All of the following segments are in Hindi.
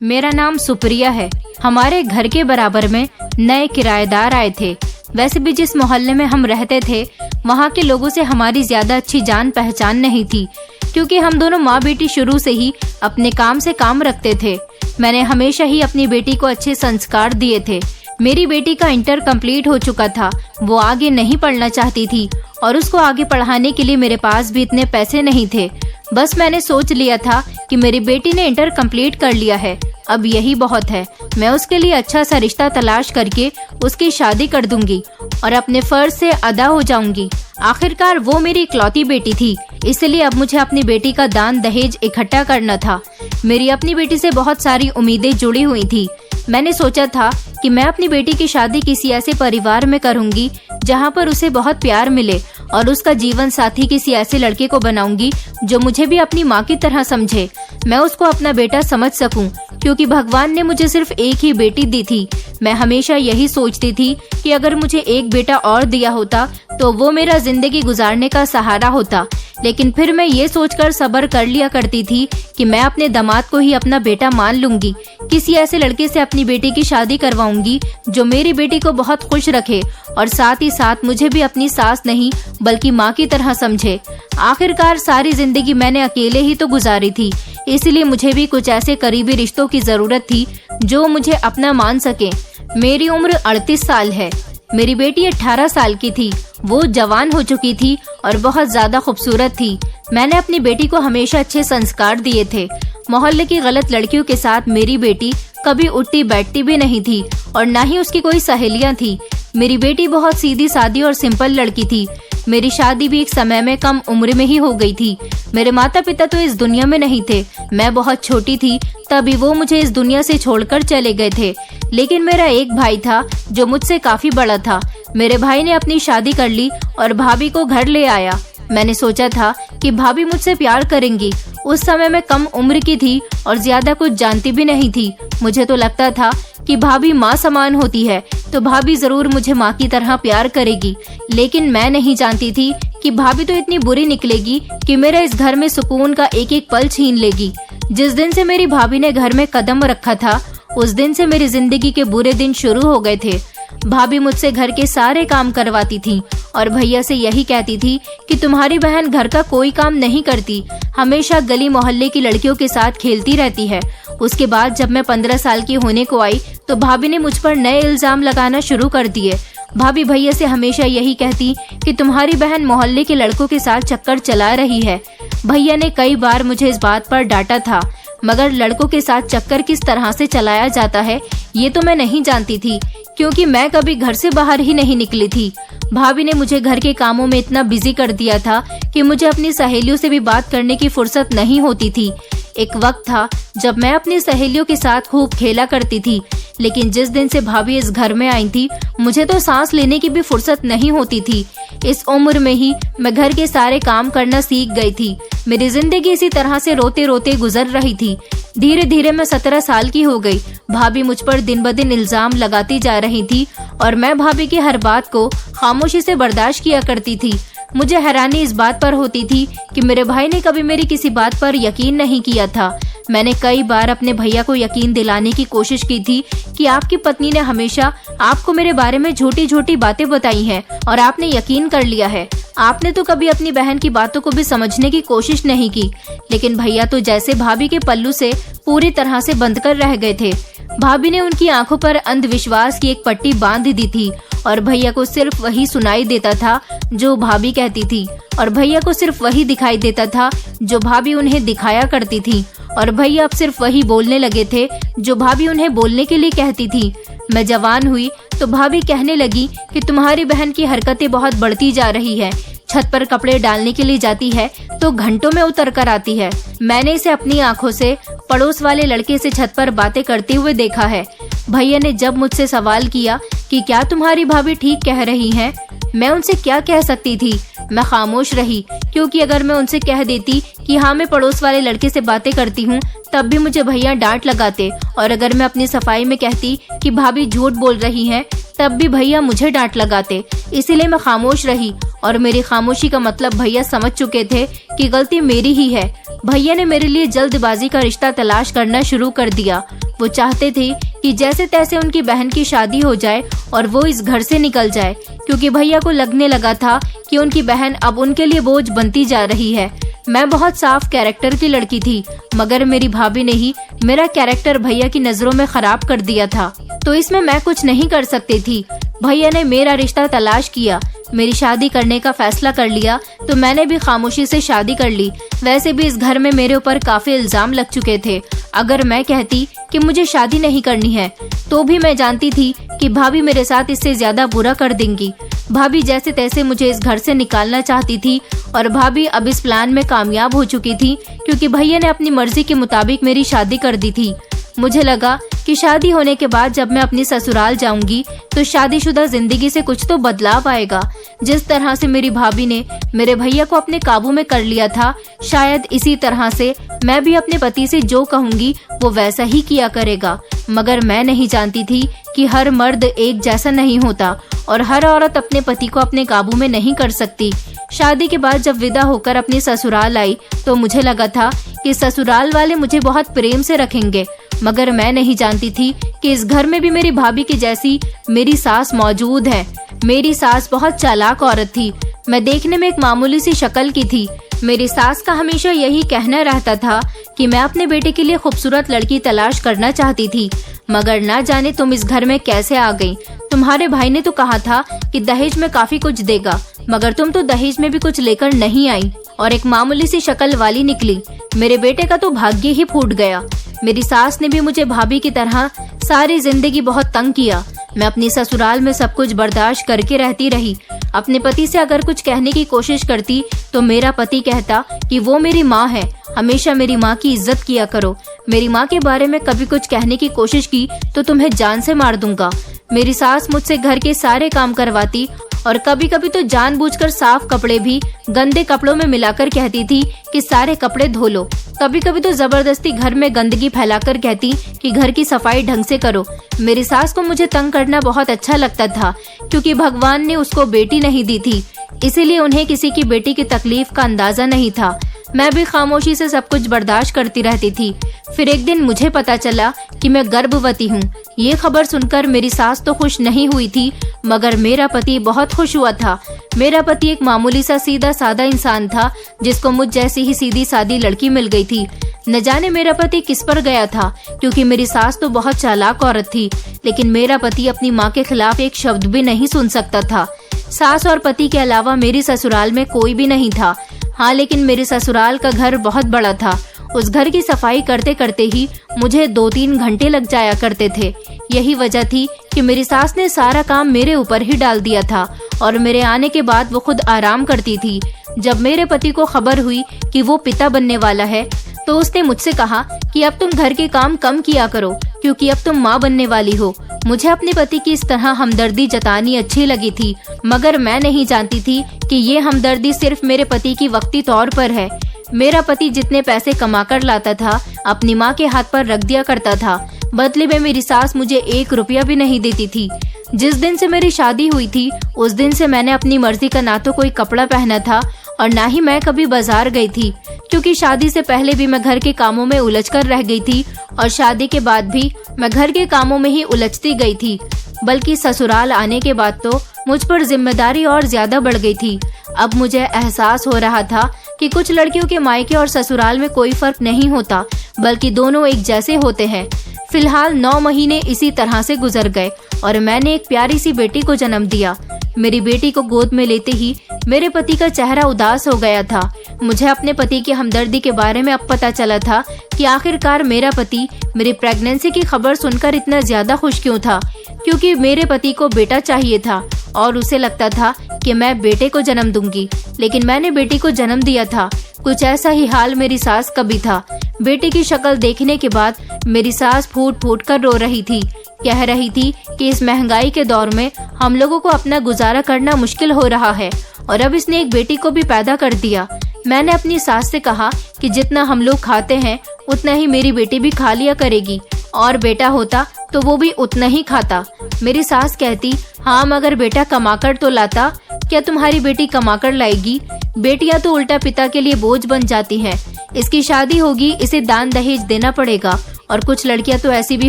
मेरा नाम सुप्रिया है। हमारे घर के बराबर में नए किराएदार आए थे। वैसे भी जिस मोहल्ले में हम रहते थे वहाँ के लोगों से हमारी ज्यादा अच्छी जान पहचान नहीं थी, क्योंकि हम दोनों माँ बेटी शुरू से ही अपने काम से काम रखते थे। मैंने हमेशा ही अपनी बेटी को अच्छे संस्कार दिए थे। मेरी बेटी का इंटर कंप्लीट हो चुका था। वो आगे नहीं पढ़ना चाहती थी और उसको आगे पढ़ाने के लिए मेरे पास भी इतने पैसे नहीं थे। बस मैंने सोच लिया था कि मेरी बेटी ने इंटर कंप्लीट कर लिया है, अब यही बहुत है। मैं उसके लिए अच्छा सा रिश्ता तलाश करके उसकी शादी कर दूंगी और अपने फर्ज से अदा हो जाऊंगी। आखिरकार वो मेरी इकलौती बेटी थी, इसलिए अब मुझे अपनी बेटी का दान दहेज इकट्ठा करना था। मेरी अपनी बेटी से बहुत सारी उम्मीदें जुड़ी हुई थी। मैंने सोचा था कि मैं अपनी बेटी की शादी किसी ऐसे परिवार में करूंगी जहां पर उसे बहुत प्यार मिले, और उसका जीवन साथी किसी ऐसे लड़के को बनाऊंगी जो मुझे भी अपनी माँ की तरह समझे। मैं उसको अपना बेटा समझ सकूं, क्योंकि भगवान ने मुझे सिर्फ एक ही बेटी दी थी। मैं हमेशा यही सोचती थी कि अगर मुझे एक बेटा और दिया होता तो वो मेरा जिंदगी गुजारने का सहारा होता। लेकिन फिर मैं ये सोचकर सब्र कर लिया करती थी कि मैं अपने दामाद को ही अपना बेटा मान लूंगी। किसी ऐसे लड़के से अपनी बेटी की शादी करवाऊंगी जो मेरी बेटी को बहुत खुश रखे और साथ ही साथ मुझे भी अपनी सास नहीं बल्कि माँ की तरह समझे। आखिरकार सारी जिंदगी मैंने अकेले ही तो गुजारी थी, इसलिए मुझे भी कुछ ऐसे करीबी रिश्तों की जरूरत थी जो मुझे अपना मान सके। मेरी उम्र 38 साल है। मेरी बेटी 18 साल की थी। वो जवान हो चुकी थी और बहुत ज्यादा खूबसूरत थी। मैंने अपनी बेटी को हमेशा अच्छे संस्कार दिए थे। मोहल्ले की गलत लड़कियों के साथ मेरी बेटी कभी उठती बैठती भी नहीं थी और न ही उसकी कोई सहेलियां थी। मेरी बेटी बहुत सीधी सादी और सिंपल लड़की थी। मेरी शादी भी एक समय में कम उम्र में ही हो गई थी। मेरे माता पिता तो इस दुनिया में नहीं थे। मैं बहुत छोटी थी तभी वो मुझे इस दुनिया से छोड़कर चले गए थे। लेकिन मेरा एक भाई था जो मुझसे काफी बड़ा था। मेरे भाई ने अपनी शादी कर ली और भाभी को घर ले आया। मैंने सोचा था कि भाभी मुझसे प्यार करेंगी। उस समय मैं कम उम्र की थी और ज्यादा कुछ जानती भी नहीं थी। मुझे तो लगता था कि भाभी माँ समान होती है तो भाभी जरूर मुझे माँ की तरह प्यार करेगी। लेकिन मैं नहीं जानती थी कि भाभी तो इतनी बुरी निकलेगी कि मेरा इस घर में सुकून का एक एक पल छीन लेगी। जिस दिन से मेरी भाभी ने घर में कदम रखा था उस दिन से मेरी जिंदगी के बुरे दिन शुरू हो गए थे। भाभी मुझसे घर के सारे काम करवाती थी और भैया से यही कहती थी कि तुम्हारी बहन घर का कोई काम नहीं करती, हमेशा गली मोहल्ले की लड़कियों के साथ खेलती रहती है। उसके बाद जब मैं 15 साल की होने को आई तो भाभी ने मुझ पर नए इल्जाम लगाना शुरू कर दिए। भाभी भैया से हमेशा यही कहती कि तुम्हारी बहन मोहल्ले के लड़कों के साथ चक्कर चला रही है। भैया ने कई बार मुझे इस बात पर डांटा था, मगर लड़कों के साथ चक्कर किस तरह से चलाया जाता है ये तो मैं नहीं जानती थी, क्योंकि मैं कभी घर से बाहर ही नहीं निकली थी। भाभी ने मुझे घर के कामों में इतना बिजी कर दिया था कि मुझे अपनी सहेलियों से भी बात करने की फुर्सत नहीं होती थी। एक वक्त था जब मैं अपनी सहेलियों के साथ खूब खेला करती थी, लेकिन जिस दिन से भाभी इस घर में आई थी मुझे तो सांस लेने की भी फुर्सत नहीं होती थी। इस उम्र में ही मैं घर के सारे काम करना सीख गई थी। मेरी जिंदगी इसी तरह से रोते रोते गुजर रही थी। धीरे धीरे मैं 17 साल की हो गई। भाभी मुझ पर दिन ब दिन इल्जाम लगाती जा रही थी और मैं भाभी की हर बात को खामोशी से बर्दाश्त किया करती थी। मुझे हैरानी इस बात पर होती थी कि मेरे भाई ने कभी मेरी किसी बात पर यकीन नहीं किया था। मैंने कई बार अपने भैया को यकीन दिलाने की कोशिश की थी कि आपकी पत्नी ने हमेशा आपको मेरे बारे में झूठी झूठी बातें बताई हैं और आपने यकीन कर लिया है। आपने तो कभी अपनी बहन की बातों को भी समझने की कोशिश नहीं की। लेकिन भैया तो जैसे भाभी के पल्लू से पूरी तरह से बंध कर रह गए थे। भाभी ने उनकी आंखों पर अंधविश्वास की एक पट्टी बांध दी थी और भैया को सिर्फ वही सुनाई देता था जो भाभी कहती थी, और भैया को सिर्फ वही दिखाई देता था जो भाभी उन्हें दिखाया करती थी, और भैया अब सिर्फ वही बोलने लगे थे जो भाभी उन्हें बोलने के लिए कहती थी। मैं जवान हुई तो भाभी कहने लगी कि तुम्हारी बहन की हरकतें बहुत बढ़ती जा रही है। छत पर कपड़े डालने के लिए जाती है तो घंटों में उतर कर आती है। मैंने इसे अपनी आंखों से पड़ोस वाले लड़के से छत पर बातें करते हुए देखा है। भैया ने जब मुझसे सवाल किया कि क्या तुम्हारी भाभी ठीक कह रही हैं, मैं उनसे क्या कह सकती थी। मैं खामोश रही, क्योंकि अगर मैं उनसे कह देती कि हाँ मैं पड़ोस वाले लड़के से बातें करती हूँ तब भी मुझे भैया डांट लगाते, और अगर मैं अपनी सफाई में कहती कि भाभी झूठ बोल रही हैं तब भी भैया मुझे डांट लगाते। इसीलिए मैं खामोश रही और मेरी खामोशी का मतलब भैया समझ चुके थे कि गलती मेरी ही है। भैया ने मेरे लिए जल्दबाजी का रिश्ता तलाश करना शुरू कर दिया। वो चाहते थे कि जैसे तैसे उनकी बहन की शादी हो जाए और वो इस घर से निकल जाए, क्योंकि भैया को लगने लगा था कि उनकी बहन अब उनके लिए बोझ बनती जा रही है। मैं बहुत साफ कैरेक्टर की लड़की थी, मगर मेरी भाभी ने ही मेरा कैरेक्टर भैया की नजरों में खराब कर दिया था, तो इसमें मैं कुछ नहीं कर सकती थी। भैया ने मेरा रिश्ता तलाश किया, मेरी शादी करने का फैसला कर लिया, तो मैंने भी खामोशी से शादी कर ली। वैसे भी इस घर में मेरे ऊपर काफी इल्जाम लग चुके थे। अगर मैं कहती कि मुझे शादी नहीं करनी है, तो भी मैं जानती थी कि भाभी मेरे साथ इससे ज्यादा बुरा कर देंगी। भाभी जैसे तैसे मुझे इस घर से निकालना चाहती थी, और भाभी अब इस प्लान में कामयाब हो चुकी थी, क्योंकि भैया ने अपनी मर्जी के मुताबिक मेरी शादी कर दी थी। मुझे लगा कि शादी होने के बाद जब मैं अपनी ससुराल जाऊंगी तो शादीशुदा जिंदगी से कुछ तो बदलाव आएगा। जिस तरह से मेरी भाभी ने मेरे भैया को अपने काबू में कर लिया था, शायद इसी तरह से मैं भी अपने पति से जो कहूंगी वो वैसा ही किया करेगा। मगर मैं नहीं जानती थी कि हर मर्द एक जैसा नहीं होता और हर औरत अपने पति को अपने काबू में नहीं कर सकती। शादी के बाद जब विदा होकर अपनी ससुराल आई तो मुझे लगा था कि ससुराल वाले मुझे बहुत प्रेम से रखेंगे, मगर मैं नहीं जानती थी कि इस घर में भी मेरी भाभी की जैसी मेरी सास मौजूद है। मेरी सास बहुत चालाक औरत थी। मैं देखने में एक मामूली सी शक्ल की थी। मेरी सास का हमेशा यही कहना रहता था कि मैं अपने बेटे के लिए खूबसूरत लड़की तलाश करना चाहती थी, मगर ना जाने तुम इस घर में कैसे आ गई। तुम्हारे भाई ने तो कहा था कि दहेज में काफी कुछ देगा, मगर तुम तो दहेज में भी कुछ लेकर नहीं आई और एक मामूली सी शक्ल वाली निकली। मेरे बेटे का तो भाग्य ही फूट गया। मेरी सास ने भी मुझे भाभी की तरह सारी जिंदगी बहुत तंग किया। मैं अपनी ससुराल में सब कुछ बर्दाश्त करके रहती रही। अपने पति से अगर कुछ कहने की कोशिश करती तो मेरा पति कहता कि वो मेरी माँ है, हमेशा मेरी माँ की इज्जत किया करो। मेरी माँ के बारे में कभी कुछ कहने की कोशिश की तो तुम्हें जान से मार दूंगा। मेरी सास मुझसे घर के सारे काम करवाती और कभी कभी तो जानबूझकर साफ कपड़े भी गंदे कपड़ों में मिलाकर कहती थी कि सारे कपड़े धो लो। कभी कभी तो जबरदस्ती घर में गंदगी फैलाकर कहती कि घर की सफाई ढंग से करो। मेरी सास को मुझे तंग करना बहुत अच्छा लगता था, क्योंकि भगवान ने उसको बेटी नहीं दी थी, इसीलिए उन्हें किसी की बेटी की तकलीफ का अंदाजा नहीं था। मैं भी खामोशी से सब कुछ बर्दाश्त करती रहती थी। फिर एक दिन मुझे पता चला कि मैं गर्भवती हूँ। ये खबर सुनकर मेरी सास तो खुश नहीं हुई थी, मगर मेरा पति बहुत खुश हुआ था। मेरा पति एक मामूली सा सीधा साधा इंसान था, जिसको मुझ जैसी ही सीधी सादी लड़की मिल गई थी। न जाने मेरा पति किस पर गया था, क्योंकि मेरी सास तो बहुत चालाक औरत थी, लेकिन मेरा पति अपनी माँ के खिलाफ एक शब्द भी नहीं सुन सकता था। सास और पति के अलावा मेरी ससुराल में कोई भी नहीं था। हाँ, लेकिन मेरे ससुराल का घर बहुत बड़ा था। उस घर की सफाई करते करते ही मुझे 2-3 घंटे लग जाया करते थे। यही वजह थी कि मेरी सास ने सारा काम मेरे ऊपर ही डाल दिया था और मेरे आने के बाद वो खुद आराम करती थी। जब मेरे पति को खबर हुई कि वो पिता बनने वाला है, तो उसने मुझसे कहा कि अब तुम घर के काम कम किया करो, क्योंकि अब तुम माँ बनने वाली हो। मुझे अपने पति की इस तरह हमदर्दी जतानी अच्छी लगी थी, मगर मैं नहीं जानती थी कि ये हमदर्दी सिर्फ मेरे पति की वक्ती तौर पर है। मेरा पति जितने पैसे कमाकर लाता था, अपनी माँ के हाथ पर रख दिया करता था। बदले में मेरी सास मुझे 1 रुपया भी नहीं देती थी। जिस दिन से मेरी शादी हुई थी, उस दिन से मैंने अपनी मर्जी का ना तो कोई कपड़ा पहना था और ना ही मैं कभी बाजार गई थी, क्योंकि शादी से पहले भी मैं घर के कामों में उलझकर रह गई थी और शादी के बाद भी मैं घर के कामों में ही उलझती गई थी। बल्कि ससुराल आने के बाद तो मुझ पर जिम्मेदारी और ज्यादा बढ़ गई थी। अब मुझे एहसास हो रहा था कि कुछ लड़कियों के मायके और ससुराल में कोई फर्क नहीं होता, बल्कि दोनों एक जैसे होते हैं। फिलहाल 9 महीने इसी तरह से गुजर गए और मैंने एक प्यारी सी बेटी को जन्म दिया। मेरी बेटी को गोद में लेते ही मेरे पति का चेहरा उदास हो गया था। मुझे अपने पति की हमदर्दी के बारे में अब पता चला था कि आखिरकार मेरा पति मेरी प्रेगनेंसी की खबर सुनकर इतना ज्यादा खुश क्यों था, क्योंकि मेरे पति को बेटा चाहिए था और उसे लगता था कि मैं बेटे को जन्म दूंगी, लेकिन मैंने बेटी को जन्म दिया था। कुछ ऐसा ही हाल मेरी सास का भी था। बेटे की शक्ल देखने के बाद मेरी सास फूट फूट कर रो रही थी। कह रही थी कि इस महंगाई के दौर में हम लोगों को अपना गुजारा करना मुश्किल हो रहा है और अब इसने एक बेटी को भी पैदा कर दिया। मैंने अपनी सास से कहा कि जितना हम लोग खाते हैं उतना ही मेरी बेटी भी खा लिया करेगी, और बेटा होता तो वो भी उतना ही खाता। मेरी सास कहती, हाँ मगर बेटा कमाकर तो लाता। क्या तुम्हारी बेटी कमाकर लाएगी? बेटियां तो उल्टा पिता के लिए बोझ बन जाती हैं। इसकी शादी होगी, इसे दान दहेज देना पड़ेगा और कुछ लड़कियां तो ऐसी भी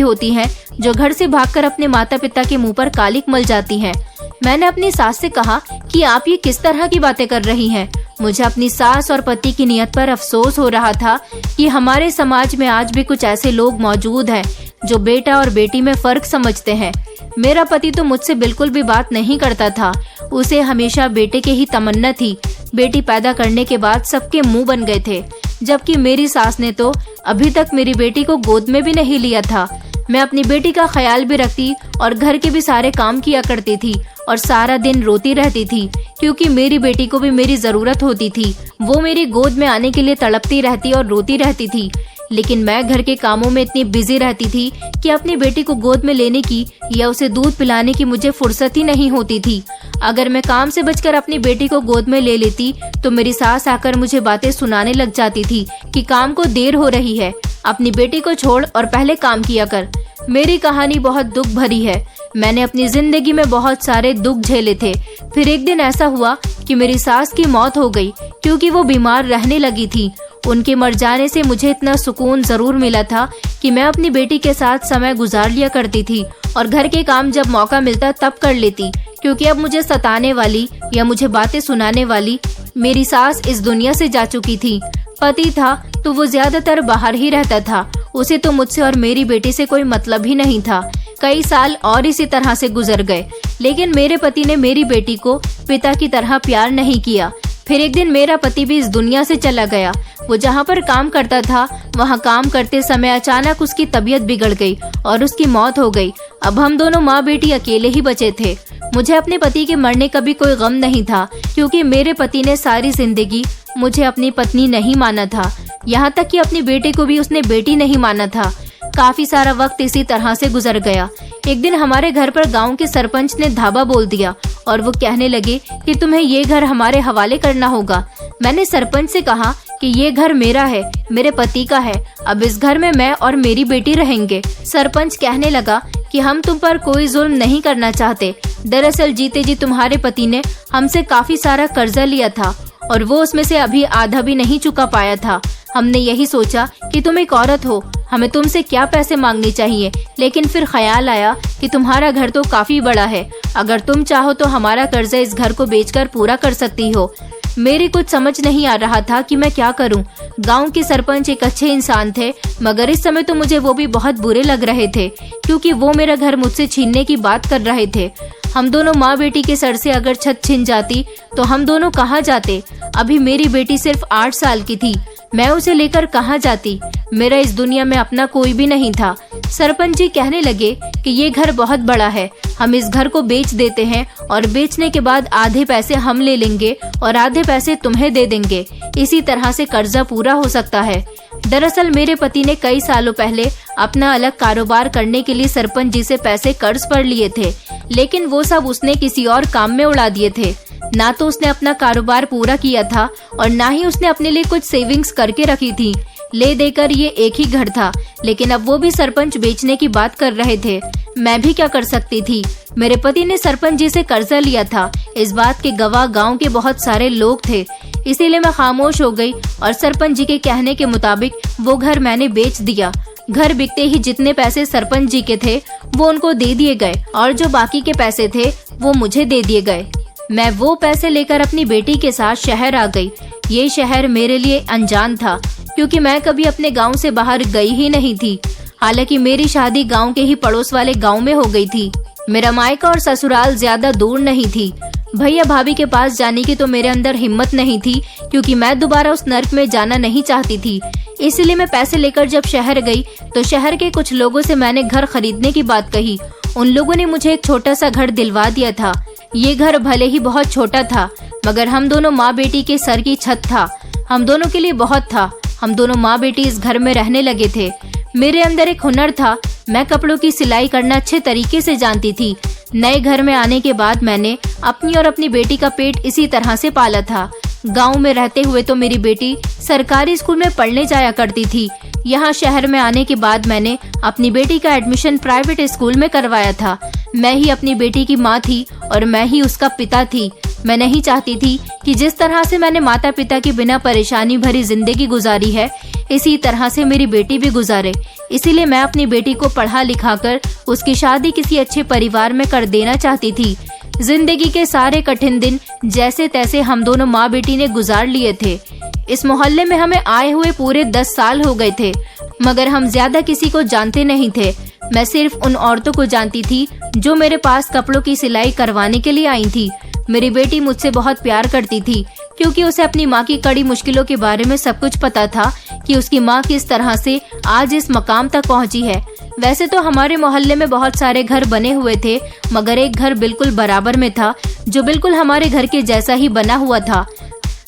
होती हैं जो घर से भागकर अपने माता पिता के मुंह पर कालिक मल जाती हैं। मैंने अपनी सास से कहा कि आप ये किस तरह की बातें कर रही हैं। मुझे अपनी सास और पति की नियत पर अफसोस हो रहा था कि हमारे समाज में आज भी कुछ ऐसे लोग मौजूद हैं जो बेटा और बेटी में फर्क समझते हैं। मेरा पति तो मुझसे बिल्कुल भी बात नहीं करता था। उसे हमेशा बेटे के ही तमन्ना थी। बेटी पैदा करने के बाद सबके मुंह बन गए थे, जबकि मेरी सास ने तो अभी तक मेरी बेटी को गोद में भी नहीं लिया था। मैं अपनी बेटी का ख्याल भी रखती और घर के भी सारे काम किया करती थी और सारा दिन रोती रहती थी, क्योंकि मेरी बेटी को भी मेरी जरूरत होती थी। वो मेरी गोद में आने के लिए तड़पती रहती और रोती रहती थी। लेकिन मैं घर के कामों में इतनी बिजी रहती थी कि अपनी बेटी को गोद में लेने की या उसे दूध पिलाने की मुझे फुर्सत ही नहीं होती थी। अगर मैं काम से बचकर अपनी बेटी को गोद में ले लेती तो मेरी सास आकर मुझे बातें सुनाने लग जाती थी कि काम को देर हो रही है, अपनी बेटी को छोड़ और पहले काम किया कर। मेरी कहानी बहुत दुख भरी है। मैंने अपनी जिंदगी में बहुत सारे दुख झेले थे। फिर एक दिन ऐसा हुआ कि मेरी सास की मौत हो गई, क्योंकि वो बीमार रहने लगी थी। उनके मर जाने से मुझे इतना सुकून जरूर मिला था कि मैं अपनी बेटी के साथ समय गुजार लिया करती थी और घर के काम जब मौका मिलता तब कर लेती, क्योंकि अब मुझे सताने वाली या मुझे बातें सुनाने वाली मेरी सास इस दुनिया से जा चुकी थी। पति था तो वो ज्यादातर बाहर ही रहता था। उसे तो मुझसे और मेरी बेटी से कोई मतलब ही नहीं था। कई साल और इसी तरह से गुजर गए, लेकिन मेरे पति ने मेरी बेटी को पिता की तरह प्यार नहीं किया। फिर एक दिन मेरा पति भी इस दुनिया से चला गया। वो जहाँ पर काम करता था वहाँ काम करते समय अचानक उसकी तबीयत बिगड़ गई और उसकी मौत हो गई। अब हम दोनों माँ बेटी अकेले ही बचे थे। मुझे अपने पति के मरने का भी कोई गम नहीं था, क्योंकि मेरे पति ने सारी जिंदगी मुझे अपनी पत्नी नहीं माना था। यहाँ तक कि अपनी बेटे को भी उसने बेटी नहीं माना था। काफी सारा वक्त इसी तरह से गुजर गया। एक दिन हमारे घर पर गांव के सरपंच ने धावा बोल दिया और वो कहने लगे कि तुम्हें ये घर हमारे हवाले करना होगा। मैंने सरपंच से कहा कि ये घर मेरा है, मेरे पति का है। अब इस घर में मैं और मेरी बेटी रहेंगे। सरपंच कहने लगा कि हम तुम पर कोई जुल्म नहीं करना चाहते। दरअसल जीते जी तुम्हारे पति ने हमसे काफी सारा कर्जा लिया था और वो उसमें से अभी आधा भी नहीं चुका पाया था। हमने यही सोचा कि तुम एक औरत हो, हमें तुमसे क्या पैसे मांगने चाहिए, लेकिन फिर ख्याल आया कि तुम्हारा घर तो काफी बड़ा है। अगर तुम चाहो तो हमारा कर्जा इस घर को बेचकर पूरा कर सकती हो। मेरी कुछ समझ नहीं आ रहा था कि मैं क्या करूं। गांव के सरपंच एक अच्छे इंसान थे, मगर इस समय तो मुझे वो भी बहुत बुरे लग रहे थे, क्योंकि वो मेरा घर मुझसे छीनने की बात कर रहे थे। हम दोनों माँ बेटी के सर से अगर छत छिन जाती तो हम दोनों कहाँ जाते। अभी मेरी बेटी सिर्फ 8 साल की थी। मैं उसे लेकर कहाँ जाती। मेरा इस दुनिया में अपना कोई भी नहीं था। सरपंच जी कहने लगे कि ये घर बहुत बड़ा है, हम इस घर को बेच देते हैं और बेचने के बाद आधे पैसे हम ले लेंगे और आधे पैसे तुम्हें दे देंगे। इसी तरह से कर्जा पूरा हो सकता है। दरअसल मेरे पति ने कई सालों पहले अपना अलग कारोबार करने के लिए सरपंच जी से पैसे कर्ज पर लिए थे, लेकिन वो सब उसने किसी और काम में उड़ा दिए थे। ना तो उसने अपना कारोबार पूरा किया था और ना ही उसने अपने लिए कुछ सेविंग्स करके रखी थी। ले देकर ये एक ही घर था, लेकिन अब वो भी सरपंच बेचने की बात कर रहे थे। मैं भी क्या कर सकती थी। मेरे पति ने सरपंच जी से कर्जा लिया था। इस बात के गवाह गांव के बहुत सारे लोग थे, इसीलिए मैं खामोश हो गई और सरपंच जी के कहने के मुताबिक वो घर मैंने बेच दिया। घर बिकते ही जितने पैसे सरपंच जी के थे वो उनको दे दिए गए और जो बाकी के पैसे थे वो मुझे दे दिए गए। मैं वो पैसे लेकर अपनी बेटी के साथ शहर आ गई। ये शहर मेरे लिए अनजान था, क्योंकि मैं कभी अपने गांव से बाहर गई ही नहीं थी। हालांकि मेरी शादी गांव के ही पड़ोस वाले गांव में हो गई थी। मेरा मायका और ससुराल ज्यादा दूर नहीं थी। भैया भाभी के पास जाने की तो मेरे अंदर हिम्मत नहीं थी, क्योंकि मैं दोबारा उस नर्क में जाना नहीं चाहती थी। इसलिए मैं पैसे लेकर जब शहर गई तो शहर के कुछ लोगों से मैंने घर खरीदने की बात कही। उन लोगों ने मुझे एक छोटा सा घर दिलवा दिया था। ये घर भले ही बहुत छोटा था, मगर हम दोनों माँ बेटी के सर की छत था। हम दोनों के लिए बहुत था। हम दोनों माँ बेटी इस घर में रहने लगे थे। मेरे अंदर एक हुनर था। मैं कपड़ों की सिलाई करना अच्छे तरीके से जानती थी। नए घर में आने के बाद मैंने अपनी और अपनी बेटी का पेट इसी तरह से पाला था। गांव में रहते हुए तो मेरी बेटी सरकारी स्कूल में पढ़ने जाया करती थी। यहाँ शहर में आने के बाद मैंने अपनी बेटी का एडमिशन प्राइवेट स्कूल में करवाया था। मैं ही अपनी बेटी की माँ थी और मैं ही उसका पिता थी। मैं नहीं चाहती थी कि जिस तरह से मैंने माता पिता के बिना परेशानी भरी जिंदगी गुजारी है, इसी तरह से मेरी बेटी भी गुजारे। इसीलिए मैं अपनी बेटी को पढ़ा लिखा कर उसकी शादी किसी अच्छे परिवार में कर देना चाहती थी। जिंदगी के सारे कठिन दिन जैसे तैसे हम दोनों माँ बेटी ने गुजार लिए थे। इस मोहल्ले में हमें आए हुए पूरे 10 साल हो गए थे, मगर हम ज्यादा किसी को जानते नहीं थे। मैं सिर्फ उन औरतों को जानती थी जो मेरे पास कपड़ों की सिलाई करवाने के लिए आई थी। मेरी बेटी मुझसे बहुत प्यार करती थी, क्योंकि उसे अपनी माँ की कड़ी मुश्किलों के बारे में सब कुछ पता था कि उसकी माँ किस तरह से आज इस मकाम तक पहुँची है। वैसे तो हमारे मोहल्ले में बहुत सारे घर बने हुए थे, मगर एक घर बिल्कुल बराबर में था जो बिल्कुल हमारे घर के जैसा ही बना हुआ था।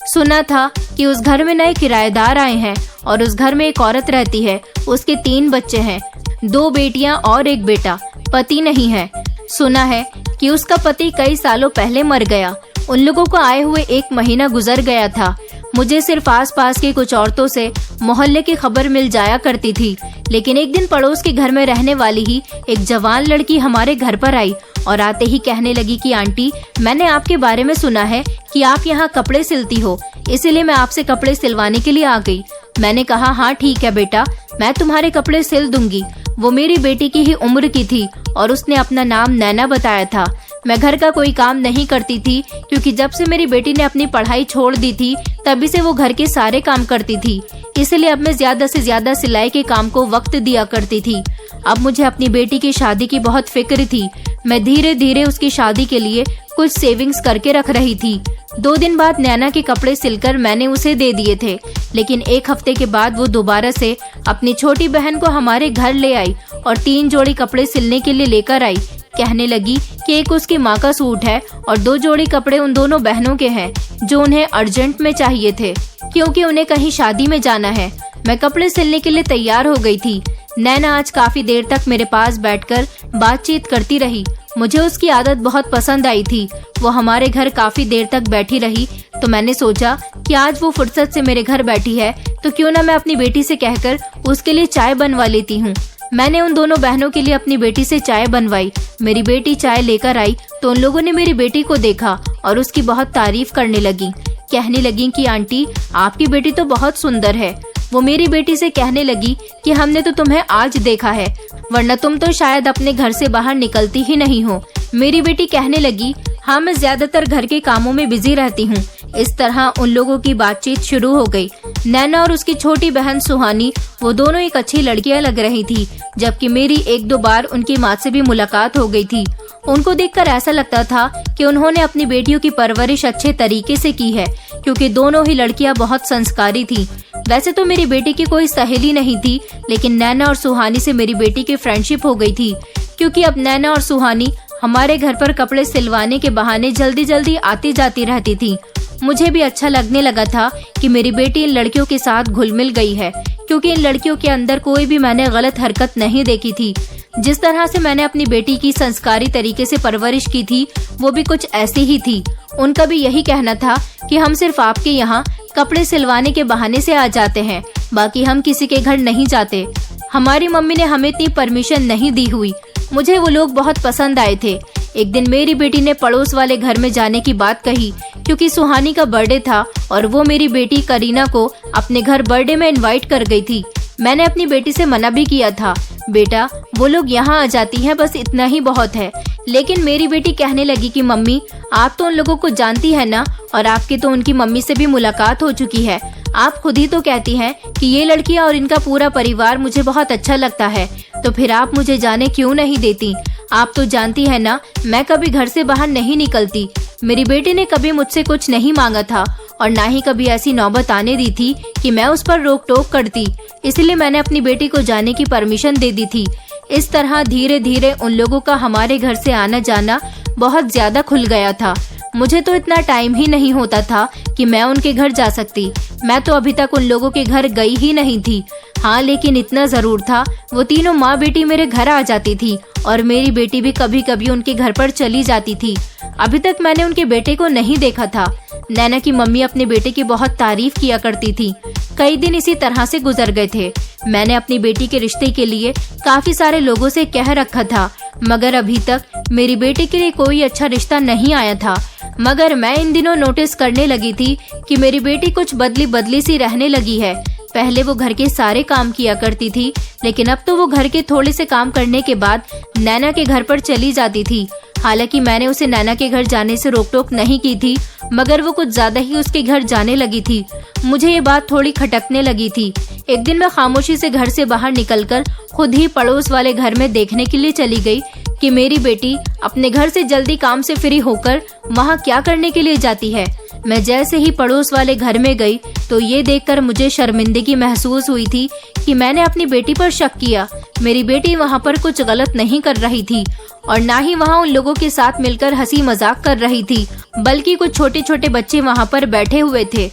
सुना था कि उस घर में नए किराएदार आए हैं और उस घर में एक औरत रहती है। उसके 3 बच्चे हैं, 2 बेटियां और 1 बेटा। पति नहीं है। सुना है कि उसका पति कई सालों पहले मर गया। उन लोगों को आए हुए 1 महीना गुजर गया था। मुझे सिर्फ आसपास के कुछ औरतों से मोहल्ले की खबर मिल जाया करती थी, लेकिन एक दिन पड़ोस के घर में रहने वाली ही एक जवान लड़की हमारे घर पर आई और आते ही कहने लगी कि आंटी, मैंने आपके बारे में सुना है कि आप यहाँ कपड़े सिलती हो, इसीलिए मैं आपसे कपड़े सिलवाने के लिए आ गई। मैंने कहा, हाँ ठीक है बेटा, मैं तुम्हारे कपड़े सिल दूंगी। वो मेरी बेटी की ही उम्र की थी और उसने अपना नाम नैना बताया था। मैं घर का कोई काम नहीं करती थी, क्योंकि जब से मेरी बेटी ने अपनी पढ़ाई छोड़ दी थी तभी से वो घर के सारे काम करती थी। इसलिए अब मैं ज्यादा से ज्यादा सिलाई के काम को वक्त दिया करती थी। अब मुझे अपनी बेटी की शादी की बहुत फिक्र थी। मैं धीरे धीरे उसकी शादी के लिए कुछ सेविंग्स करके रख रही थी। 2 दिन बाद नैना के कपड़े सिलकर मैंने उसे दे दिए थे, लेकिन 1 हफ्ते के बाद वो दोबारा से अपनी छोटी बहन को हमारे घर ले आई और 3 जोड़ी कपड़े सिलने के लिए लेकर आई। कहने लगी कि एक उसकी माँ का सूट है और 2 जोड़ी कपड़े उन दोनों बहनों के हैं जो उन्हें अर्जेंट में चाहिए थे, क्योंकि उन्हें कहीं शादी में जाना है। मैं कपड़े सिलने के लिए तैयार हो गई थी। नैना आज काफी देर तक मेरे पास बैठकर बातचीत करती रही। मुझे उसकी आदत बहुत पसंद आई थी। वो हमारे घर काफी देर तक बैठी रही, तो मैंने सोचा कि आज वो फुर्सत से मेरे घर बैठी है तो क्यों ना मैं अपनी बेटी से कहकर उसके लिए चाय बनवा लेती हूँ। मैंने उन दोनों बहनों के लिए अपनी बेटी से चाय बनवाई। मेरी बेटी चाय लेकर आई तो उन लोगों ने मेरी बेटी को देखा और उसकी बहुत तारीफ करने लगी। कहने लगी कि आंटी, आपकी बेटी तो बहुत सुंदर है। वो मेरी बेटी से कहने लगी कि हमने तो तुम्हें आज देखा है, वरना तुम तो शायद अपने घर से बाहर निकलती ही नहीं हो। मेरी बेटी कहने लगी, हाँ मैं ज्यादातर घर के कामों में बिजी रहती हूँ। इस तरह उन लोगों की बातचीत शुरू हो गई। नैना और उसकी छोटी बहन सुहानी, वो दोनों एक अच्छी लड़कियां लग रही थी, जबकि मेरी 1-2 बार उनकी माँ से भी मुलाकात हो गई थी। उनको देखकर ऐसा लगता था कि उन्होंने अपनी बेटियों की परवरिश अच्छे तरीके से की है, क्योंकि दोनों ही लड़कियां बहुत संस्कारी थी। वैसे तो मेरी बेटी की कोई सहेली नहीं थी, लेकिन नैना और सुहानी से मेरी बेटी की फ्रेंडशिप हो गई थी, क्योंकि अब नैना और सुहानी हमारे घर पर कपड़े सिलवाने के बहाने जल्दी जल्दी आती जाती रहती थी। मुझे भी अच्छा लगने लगा था कि मेरी बेटी इन लड़कियों के साथ घुल मिल गई है, क्योंकि इन लड़कियों के अंदर कोई भी मैंने गलत हरकत नहीं देखी थी। जिस तरह से मैंने अपनी बेटी की संस्कारी तरीके से परवरिश की थी, वो भी कुछ ऐसी ही थी। उनका भी यही कहना था कि हम सिर्फ आपके यहाँ कपड़े सिलवाने के बहाने से आ जाते हैं, बाकी हम किसी के घर नहीं जाते। हमारी मम्मी ने हमें इतनी परमिशन नहीं दी हुई। मुझे वो लोग बहुत पसंद आए थे। एक दिन मेरी बेटी ने पड़ोस वाले घर में जाने की बात कही, क्योंकि सुहानी का बर्थडे था और वो मेरी बेटी करीना को अपने घर बर्थडे में इनवाइट कर गई थी। मैंने अपनी बेटी से मना भी किया था, बेटा वो लोग यहाँ आ जाती हैं, बस इतना ही बहुत है। लेकिन मेरी बेटी कहने लगी कि मम्मी, आप तो उन लोगों को जानती है ना, और आपकी तो उनकी मम्मी से भी मुलाकात हो चुकी है। आप खुद ही तो कहती हैं कि ये लड़कियाँ और इनका पूरा परिवार मुझे बहुत अच्छा लगता है, तो फिर आप मुझे जाने क्यों नहीं देती? आप तो जानती है ना, मैं कभी घर से बाहर नहीं निकलती। मेरी बेटी ने कभी मुझसे कुछ नहीं मांगा था और ना ही कभी ऐसी नौबत आने दी थी कि मैं उस पर रोक टोक करती। इसलिए मैंने अपनी बेटी को जाने की परमिशन दे दी थी। इस तरह धीरे धीरे उन लोगों का हमारे घर से आना जाना बहुत ज्यादा खुल गया था। मुझे तो इतना टाइम ही नहीं होता था कि मैं उनके घर जा सकती। मैं तो अभी तक उन लोगों के घर गई ही नहीं थी। हाँ, लेकिन इतना जरूर था, वो तीनों माँ बेटी मेरे घर आ जाती थी और मेरी बेटी भी कभी कभी उनके घर पर चली जाती थी। अभी तक मैंने उनके बेटे को नहीं देखा था। नैना की मम्मी अपने बेटे की बहुत तारीफ किया करती थी। कई दिन इसी तरह से गुजर गए थे। मैंने अपनी बेटी के रिश्ते के लिए काफी सारे लोगों से कह रखा था, मगर अभी तक मेरी बेटी के लिए कोई अच्छा रिश्ता नहीं आया था। मगर मैं इन दिनों नोटिस करने लगी थी कि मेरी बेटी कुछ बदली बदली सी रहने लगी है। पहले वो घर के सारे काम किया करती थी, लेकिन अब तो वो घर के थोड़े से काम करने के बाद नैना के घर पर चली जाती थी। हालांकि मैंने उसे नैना के घर जाने से रोक टोक नहीं की थी, मगर वो कुछ ज्यादा ही उसके घर जाने लगी थी। मुझे ये बात थोड़ी खटकने लगी थी। एक दिन मैं खामोशी से घर से बाहर निकलकर खुद ही पड़ोस वाले घर में देखने के लिए चली गई कि मेरी बेटी अपने घर से जल्दी काम से फ्री होकर वहाँ क्या करने के लिए जाती है। मैं जैसे ही पड़ोस वाले घर में गई तो ये देखकर मुझे शर्मिंदगी महसूस हुई थी कि मैंने अपनी बेटी पर शक किया। मेरी बेटी वहाँ पर कुछ गलत नहीं कर रही थी और ना ही वहाँ उन लोगों के साथ मिलकर हंसी मजाक कर रही थी, बल्कि कुछ छोटे छोटे बच्चे वहाँ पर बैठे हुए थे।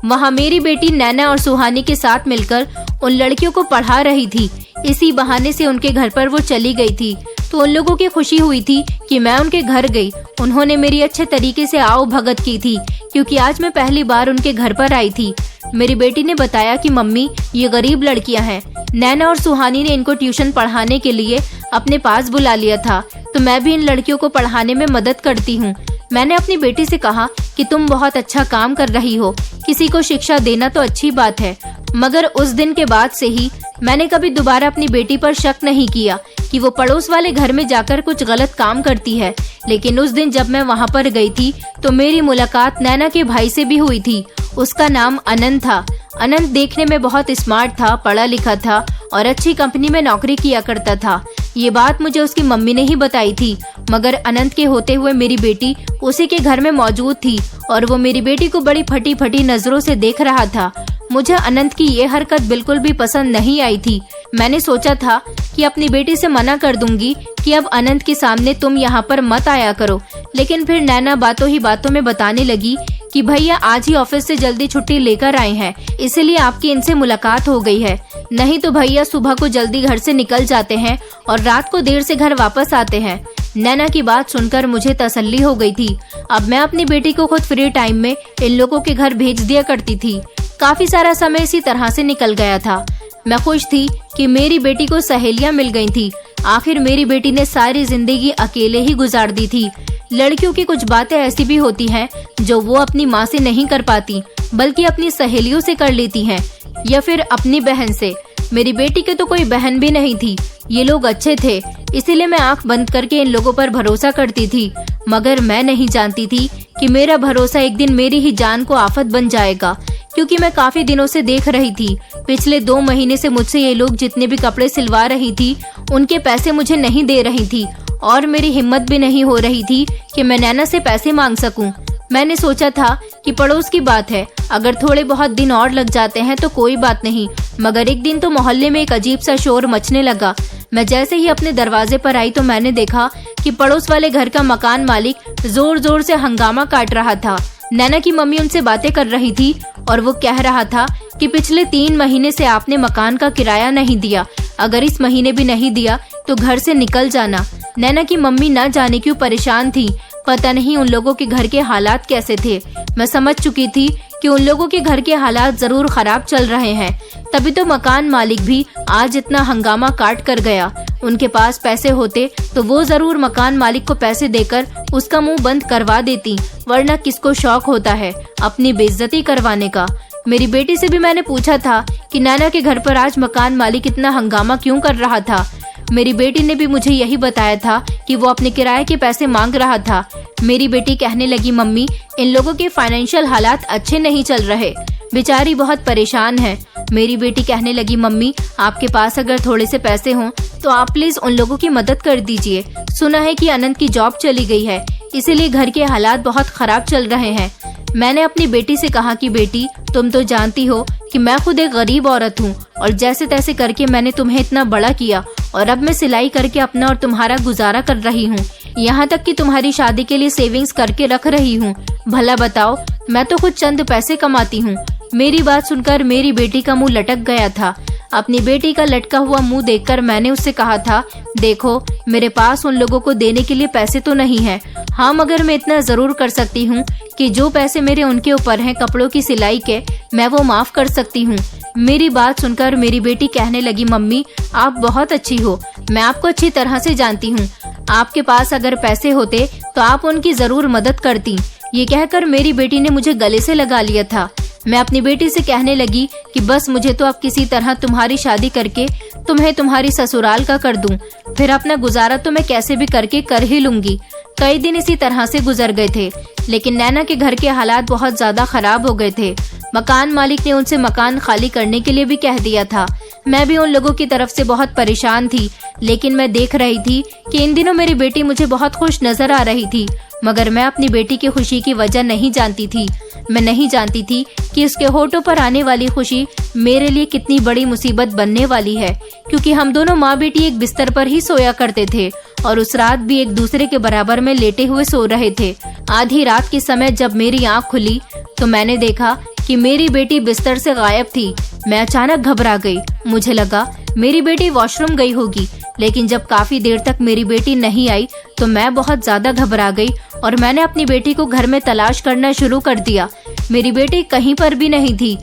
वहाँ मेरी बेटी नैना और सुहानी के साथ मिलकर उन लड़कियों को पढ़ा रही थी। इसी बहाने से उनके घर पर वो चली गई थी, तो उन लोगों की खुशी हुई थी कि मैं उनके घर गई। उन्होंने मेरी अच्छे तरीके से आओ भगत की थी, क्योंकि आज मैं पहली बार उनके घर पर आई थी। मेरी बेटी ने बताया कि मम्मी, ये गरीब लड़कियां हैं। नैना और सुहानी ने इनको ट्यूशन पढ़ाने के लिए अपने पास बुला लिया था, तो मैं भी इन लड़कियों को पढ़ाने में मदद करती हूँ। मैंने अपनी बेटी से कहा कि तुम बहुत अच्छा काम कर रही हो, किसी को शिक्षा देना तो अच्छी बात है। मगर उस दिन के बाद से ही मैंने कभी दोबारा अपनी बेटी पर शक नहीं किया कि वो पड़ोस वाले घर में जाकर कुछ गलत काम करती है। लेकिन उस दिन जब मैं वहाँ पर गई थी तो मेरी मुलाकात नैना के भाई से भी हुई थी। उसका नाम अनंत था। अनंत देखने में बहुत स्मार्ट था, पढ़ा लिखा था और अच्छी कंपनी में नौकरी किया करता था। ये बात मुझे उसकी मम्मी ने ही बताई थी, मगर अनंत के होते हुए मेरी बेटी उसी के घर में मौजूद थी और वो मेरी बेटी को बड़ी फटी फटी नजरों से देख रहा था। मुझे अनंत की ये हरकत बिल्कुल भी पसंद नहीं आई थी। मैंने सोचा था कि अपनी बेटी से मना कर दूंगी कि अब अनंत के सामने तुम यहाँ पर मत आया करो, लेकिन फिर नैना बातों ही बातों में बताने लगी कि भैया आज ही ऑफिस से जल्दी छुट्टी लेकर आए हैं, इसलिए आपकी इनसे मुलाकात हो गई है। नहीं तो भैया सुबह को जल्दी घर से निकल जाते हैं और रात को देर से घर वापस आते हैं। नैना की बात सुनकर मुझे तसल्ली हो गई थी। अब मैं अपनी बेटी को खुद फ्री टाइम में इन लोगों के घर भेज दिया करती थी। काफी सारा समय इसी तरह से निकल गया था। मैं खुश थी कि मेरी बेटी को सहेलियां मिल गई थी। आखिर मेरी बेटी ने सारी जिंदगी अकेले ही गुजार दी थी। लड़कियों की कुछ बातें ऐसी भी होती हैं जो वो अपनी माँ से नहीं कर पाती, बल्कि अपनी सहेलियों से कर लेती हैं या फिर अपनी बहन से। मेरी बेटी के तो कोई बहन भी नहीं थी। ये लोग अच्छे थे, इसीलिए मैं आंख बंद करके इन लोगों पर भरोसा करती थी। मगर मैं नहीं जानती थी कि मेरा भरोसा एक दिन मेरी ही जान को आफत बन जाएगा, क्योंकि मैं काफी दिनों से देख रही थी। पिछले 2 महीने से मुझसे ये लोग जितने भी कपड़े सिलवा रही थी, उनके पैसे मुझे नहीं दे रही थी और मेरी हिम्मत भी नहीं हो रही थी कि मैं नैना से पैसे मांग सकूं। मैंने सोचा था कि पड़ोस की बात है, अगर थोड़े बहुत दिन और लग जाते हैं तो कोई बात नहीं। मगर एक दिन तो मोहल्ले में एक अजीब सा शोर मचने लगा। मैं जैसे ही अपने दरवाजे पर आई तो मैंने देखा कि पड़ोस वाले घर का मकान मालिक जोर जोर से हंगामा काट रहा था। नैना की मम्मी उनसे बातें कर रही थी और वो कह रहा था कि पिछले 3 महीने से आपने मकान का किराया नहीं दिया, अगर इस महीने भी नहीं दिया तो घर से निकल जाना। नैना की मम्मी न जाने क्यों परेशान थी। पता नहीं उन लोगों के घर के हालात कैसे थे। मैं समझ चुकी थी कि उन लोगों के घर के हालात जरूर खराब चल रहे हैं, तभी तो मकान मालिक भी आज इतना हंगामा काट कर गया। उनके पास पैसे होते तो वो जरूर मकान मालिक को पैसे देकर उसका मुंह बंद करवा देती, वरना किसको शौक होता है अपनी बेइज्जती करवाने का। मेरी बेटी से भी मैंने पूछा था कि नैना के घर पर आज मकान मालिक इतना हंगामा क्यों कर रहा था। मेरी बेटी ने भी मुझे यही बताया था कि वो अपने किराए के पैसे मांग रहा था। मेरी बेटी कहने लगी, मम्मी, इन लोगों के फाइनेंशियल हालात अच्छे नहीं चल रहे, बेचारी बहुत परेशान है। मेरी बेटी कहने लगी, मम्मी, आपके पास अगर थोड़े से पैसे हों तो आप प्लीज उन लोगों की मदद कर दीजिए। सुना है कि अनंत की जॉब चली गई है, इसीलिए घर के हालात बहुत खराब चल रहे हैं। मैंने अपनी बेटी से कहा कि बेटी, तुम तो जानती हो कि मैं खुद एक गरीब औरत हूँ और जैसे तैसे करके मैंने तुम्हें इतना बड़ा किया और अब मैं सिलाई करके अपना और तुम्हारा गुजारा कर रही हूँ। यहाँ तक कि तुम्हारी शादी के लिए सेविंग्स करके रख रही हूँ। भला बताओ, मैं तो खुद चंद पैसे कमाती हूँ। मेरी बात सुनकर मेरी बेटी का मुंह लटक गया था। अपनी बेटी का लटका हुआ मुंह देखकर मैंने उससे कहा था, देखो, मेरे पास उन लोगों को देने के लिए पैसे तो नहीं है। हाँ, मगर मैं इतना जरूर कर सकती हूँ कि जो पैसे मेरे उनके ऊपर हैं कपड़ों की सिलाई के, मैं वो माफ कर सकती हूँ। मेरी बात सुनकर मेरी बेटी कहने लगी, मम्मी, आप बहुत अच्छी हो, मैं आपको अच्छी तरह से जानती हूँ। आपके पास अगर पैसे होते तो आप उनकी जरूर मदद करती। ये कहकर मेरी बेटी ने मुझे गले से लगा लिया था। मैं अपनी बेटी से कहने लगी कि बस मुझे तो अब किसी तरह तुम्हारी शादी करके तुम्हें तुम्हारी ससुराल का कर दूं, फिर अपना गुजारा तो मैं कैसे भी करके कर ही लूंगी। कई दिन इसी तरह से गुजर गए थे, लेकिन नैना के घर के हालात बहुत ज्यादा खराब हो गए थे। मकान मालिक ने उनसे मकान खाली करने के लिए भी कह दिया था। मैं भी उन लोगों की तरफ से बहुत परेशान थी, लेकिन मैं देख रही थी कि इन दिनों मेरी बेटी मुझे बहुत खुश नजर आ रही थी, मगर मैं अपनी बेटी की खुशी की वजह नहीं जानती थी। मैं नहीं जानती थी कि उसके होठों पर आने वाली खुशी मेरे लिए कितनी बड़ी मुसीबत बनने वाली है, क्योंकि हम दोनों माँ बेटी एक बिस्तर पर ही सोया करते थे और उस रात भी एक दूसरे के बराबर में लेटे हुए सो रहे थे। आधी रात के समय जब मेरी आँख खुली तो मैंने देखा कि मेरी बेटी बिस्तर से गायब थी। मैं अचानक घबरा गई। मुझे लगा मेरी बेटी वॉशरूम गई होगी, लेकिन जब काफी देर तक मेरी बेटी नहीं आई तो मैं बहुत ज्यादा घबरा गई और मैंने अपनी बेटी को घर में तलाश करना शुरू कर दिया। मेरी बेटी कहीं पर भी नहीं थी।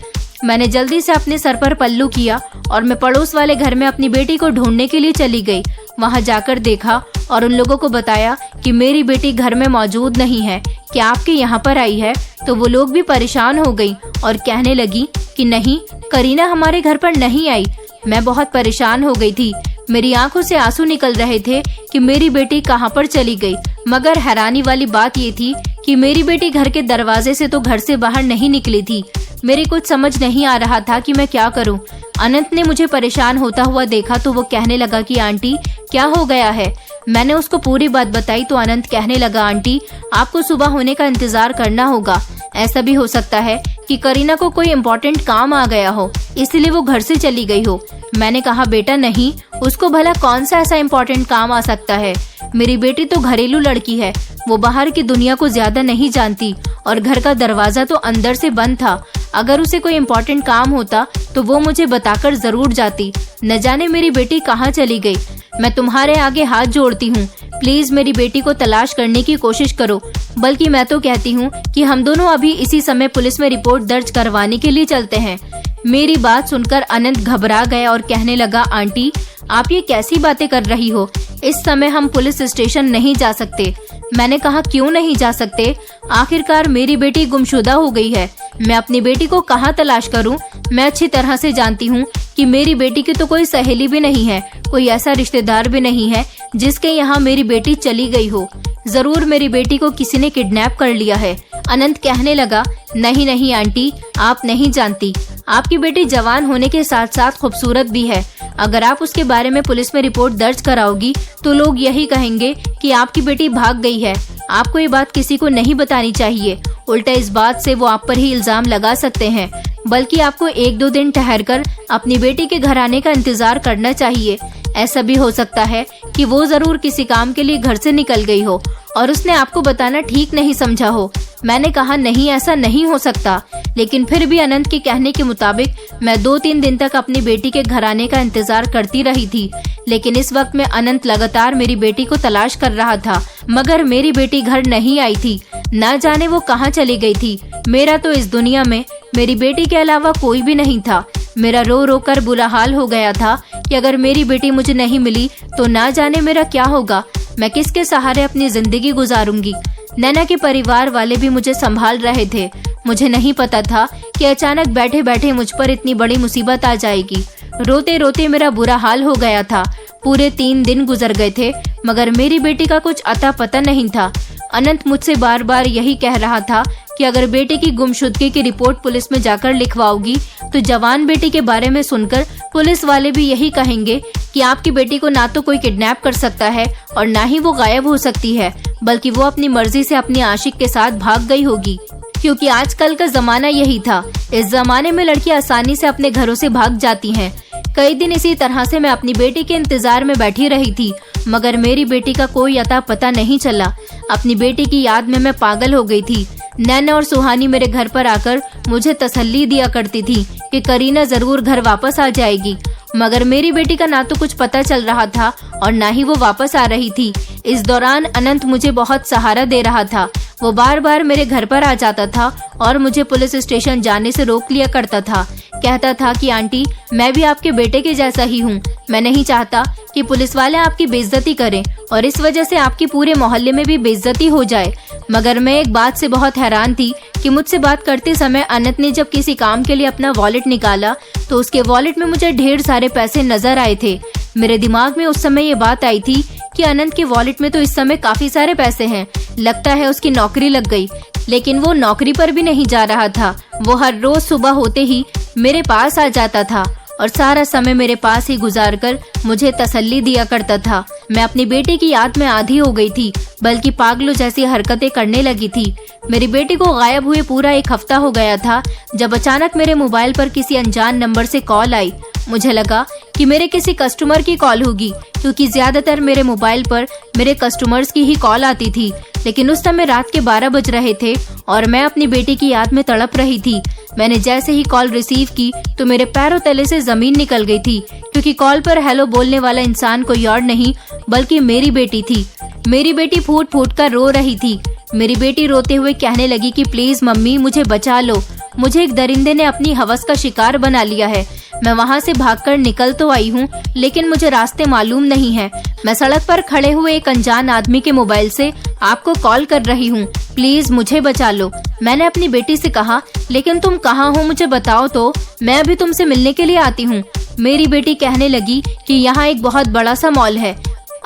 मैंने जल्दी से अपने सर पर पल्लू किया और मैं पड़ोस वाले घर में अपनी बेटी को ढूंढने के लिए चली गई। वहां जाकर देखा और उन लोगों को बताया कि मेरी बेटी घर में मौजूद नहीं है, क्या आपके यहाँ पर आई है? तो वो लोग भी परेशान हो गई और कहने लगी कि नहीं, करीना हमारे घर पर नहीं आई। मैं बहुत परेशान हो गई थी। मेरी आंखों से आंसू निकल रहे थे कि मेरी बेटी कहाँ पर चली गई। मगर हैरानी वाली बात ये थी कि मेरी बेटी घर के दरवाजे से तो घर से बाहर नहीं निकली थी। मेरे कुछ समझ नहीं आ रहा था कि मैं क्या करूं। अनंत ने मुझे परेशान होता हुआ देखा तो वो कहने लगा कि आंटी क्या हो गया है। मैंने उसको पूरी बात बताई तो अनंत कहने लगा, आंटी आपको सुबह होने का इंतजार करना होगा। ऐसा भी हो सकता है कि करीना को कोई इम्पोर्टेंट काम आ गया हो, इसलिए वो घर से चली गई हो। मैंने कहा, बेटा नहीं, उसको भला कौन सा ऐसा इम्पोर्टेंट काम आ सकता है। मेरी बेटी तो घरेलू लड़की है, वो बाहर की दुनिया को ज्यादा नहीं जानती और घर का दरवाजा तो अंदर से बंद था। अगर उसे कोई इम्पोर्टेंट काम होता तो वो मुझे बताकर जरूर जाती। न जाने मेरी बेटी कहाँ चली गई। मैं तुम्हारे आगे हाथ जोड़ती हूँ, प्लीज मेरी बेटी को तलाश करने की कोशिश करो। बल्कि मैं तो कहती हूँ कि हम दोनों अभी इसी समय पुलिस में रिपोर्ट दर्ज करवाने के लिए चलते हैं। मेरी बात सुनकर अनंत घबरा गया और कहने लगा, आंटी आप ये कैसी बातें कर रही हो? इस समय हम पुलिस स्टेशन नहीं जा सकते। मैंने कहा, क्यों नहीं जा सकते? आखिरकार मेरी बेटी गुमशुदा हो गई है। मैं अपनी बेटी को कहाँ तलाश करूँ? मैं अच्छी तरह से जानती हूँ कि मेरी बेटी की तो कोई सहेली भी नहीं है, कोई ऐसा रिश्तेदार भी नहीं है जिसके यहाँ मेरी बेटी चली गई हो। जरूर मेरी बेटी को किसी ने किडनैप कर लिया है। अनंत कहने लगा, नहीं नहीं आंटी, आप नहीं जानती। आपकी बेटी जवान होने के साथ साथ खूबसूरत भी है। अगर आप उसके बारे में पुलिस में रिपोर्ट दर्ज कराओगी तो लोग यही कहेंगे कि आपकी बेटी भाग गई है। आपको ये बात किसी को नहीं बतानी चाहिए, उल्टा इस बात से वो आप पर ही इल्जाम लगा सकते हैं। बल्कि आपको 1-2 दिन ठहरकर अपनी बेटी के घर आने का इंतजार करना चाहिए। ऐसा भी हो सकता है कि वो जरूर किसी काम के लिए घर से निकल गई हो और उसने आपको बताना ठीक नहीं समझा हो। मैंने कहा, नहीं ऐसा नहीं हो सकता। लेकिन फिर भी अनंत के कहने के मुताबिक मैं 2-3 दिन तक अपनी बेटी के घर आने का इंतजार करती रही थी। लेकिन इस वक्त में अनंत लगातार मेरी बेटी को तलाश कर रहा था, मगर मेरी बेटी घर नहीं आई थी। न जाने वो कहाँ चली गई थी। मेरा तो इस दुनिया में मेरी बेटी के अलावा कोई भी नहीं था। मेरा रो रो कर बुरा हाल हो गया था कि अगर मेरी बेटी मुझे नहीं मिली तो ना जाने मेरा क्या होगा। मैं किसके सहारे अपनी जिंदगी गुजारूंगी। नैना के परिवार वाले भी मुझे संभाल रहे थे। मुझे नहीं पता था कि अचानक बैठे बैठे मुझ पर इतनी बड़ी मुसीबत आ जाएगी। रोते रोते मेरा बुरा हाल हो गया था। पूरे 3 दिन गुजर गए थे, मगर मेरी बेटी का कुछ अता पता नहीं था। अनंत मुझसे बार बार यही कह रहा था कि अगर बेटे की गुमशुदगी की रिपोर्ट पुलिस में जाकर लिखवाओगी तो जवान बेटी के बारे में सुनकर पुलिस वाले भी यही कहेंगे कि आपकी बेटी को ना तो कोई किडनैप कर सकता है और ना ही वो गायब हो सकती है, बल्कि वो अपनी मर्जी से अपने आशिक के साथ भाग गई होगी। क्योंकि आजकल का जमाना यही था। इस जमाने में लड़कियां आसानी से अपने घरों से भाग जाती हैं। कई दिन इसी तरह से मैं अपनी बेटी के इंतजार में बैठी रही थी, मगर मेरी बेटी का कोई अता पता नहीं चला। अपनी बेटी की याद में मैं पागल हो गई थी। नैना और सुहानी मेरे घर पर आकर मुझे तसल्ली दिया करती थी कि करीना जरूर घर वापस आ जाएगी, मगर मेरी बेटी का ना तो कुछ पता चल रहा था और ना ही वो वापस आ रही थी। इस दौरान अनंत मुझे बहुत सहारा दे रहा था। वो बार बार मेरे घर पर आ जाता था और मुझे पुलिस स्टेशन जाने से रोक लिया करता था। कहता था कि आंटी, मैं भी आपके बेटे के जैसा ही हूँ। मैं नहीं चाहता कि पुलिस वाले आपकी बेइज्जती करें और इस वजह से आपकी पूरे मोहल्ले में भी बेइज्जती हो जाए। मगर मैं एक बात से बहुत हैरान थी कि मुझसे बात करते समय अनंत ने जब किसी काम के लिए अपना वॉलेट निकाला तो उसके वॉलेट में मुझे ढेर सारे पैसे नजर आए थे। मेरे दिमाग में उस समय ये बात आई थी कि अनंत के वॉलेट में तो इस समय काफी सारे पैसे हैं, लगता है उसकी नौकरी लग गई। लेकिन वो नौकरी पर भी नहीं जा रहा था। वो हर रोज सुबह होते ही मेरे पास आ जाता था और सारा समय मेरे पास ही गुजारकर मुझे तसल्ली दिया करता था। मैं अपनी बेटी की याद में आधी हो गई थी, बल्कि पागलों जैसी हरकतें करने लगी थी। मेरी बेटी को गायब हुए पूरा 1 हफ्ता हो गया था जब अचानक मेरे मोबाइल पर किसी अनजान नंबर से कॉल आई। मुझे लगा कि मेरे किसी कस्टमर की कॉल होगी, क्योंकि ज्यादातर मेरे मोबाइल पर मेरे कस्टमर्स की ही कॉल आती थी। लेकिन उस समय रात के 12 बज रहे थे और मैं अपनी बेटी की याद में तड़प रही थी। मैंने जैसे ही कॉल रिसीव की तो मेरे पैरों तले से जमीन निकल गई थी, क्योंकि कॉल पर हेलो बोलने वाला इंसान कोई और नहीं बल्कि मेरी बेटी थी। मेरी बेटी फूट फूट कर रो रही थी। मेरी बेटी रोते हुए कहने लगी कि प्लीज मम्मी, मुझे बचा लो, मुझे एक दरिंदे ने अपनी हवस का शिकार बना लिया है। मैं वहाँ से भागकर निकल तो आई हूँ, लेकिन मुझे रास्ते मालूम नहीं है। मैं सड़क पर खड़े हुए एक अनजान आदमी के मोबाइल से आपको कॉल कर रही हूँ, प्लीज मुझे बचा लो। मैंने अपनी बेटी से कहा, लेकिन तुम कहाँ हो, मुझे बताओ तो, मैं अभी तुमसे मिलने के लिए आती हूँ। मेरी बेटी कहने लगी कि यहाँ एक बहुत बड़ा सा मॉल है,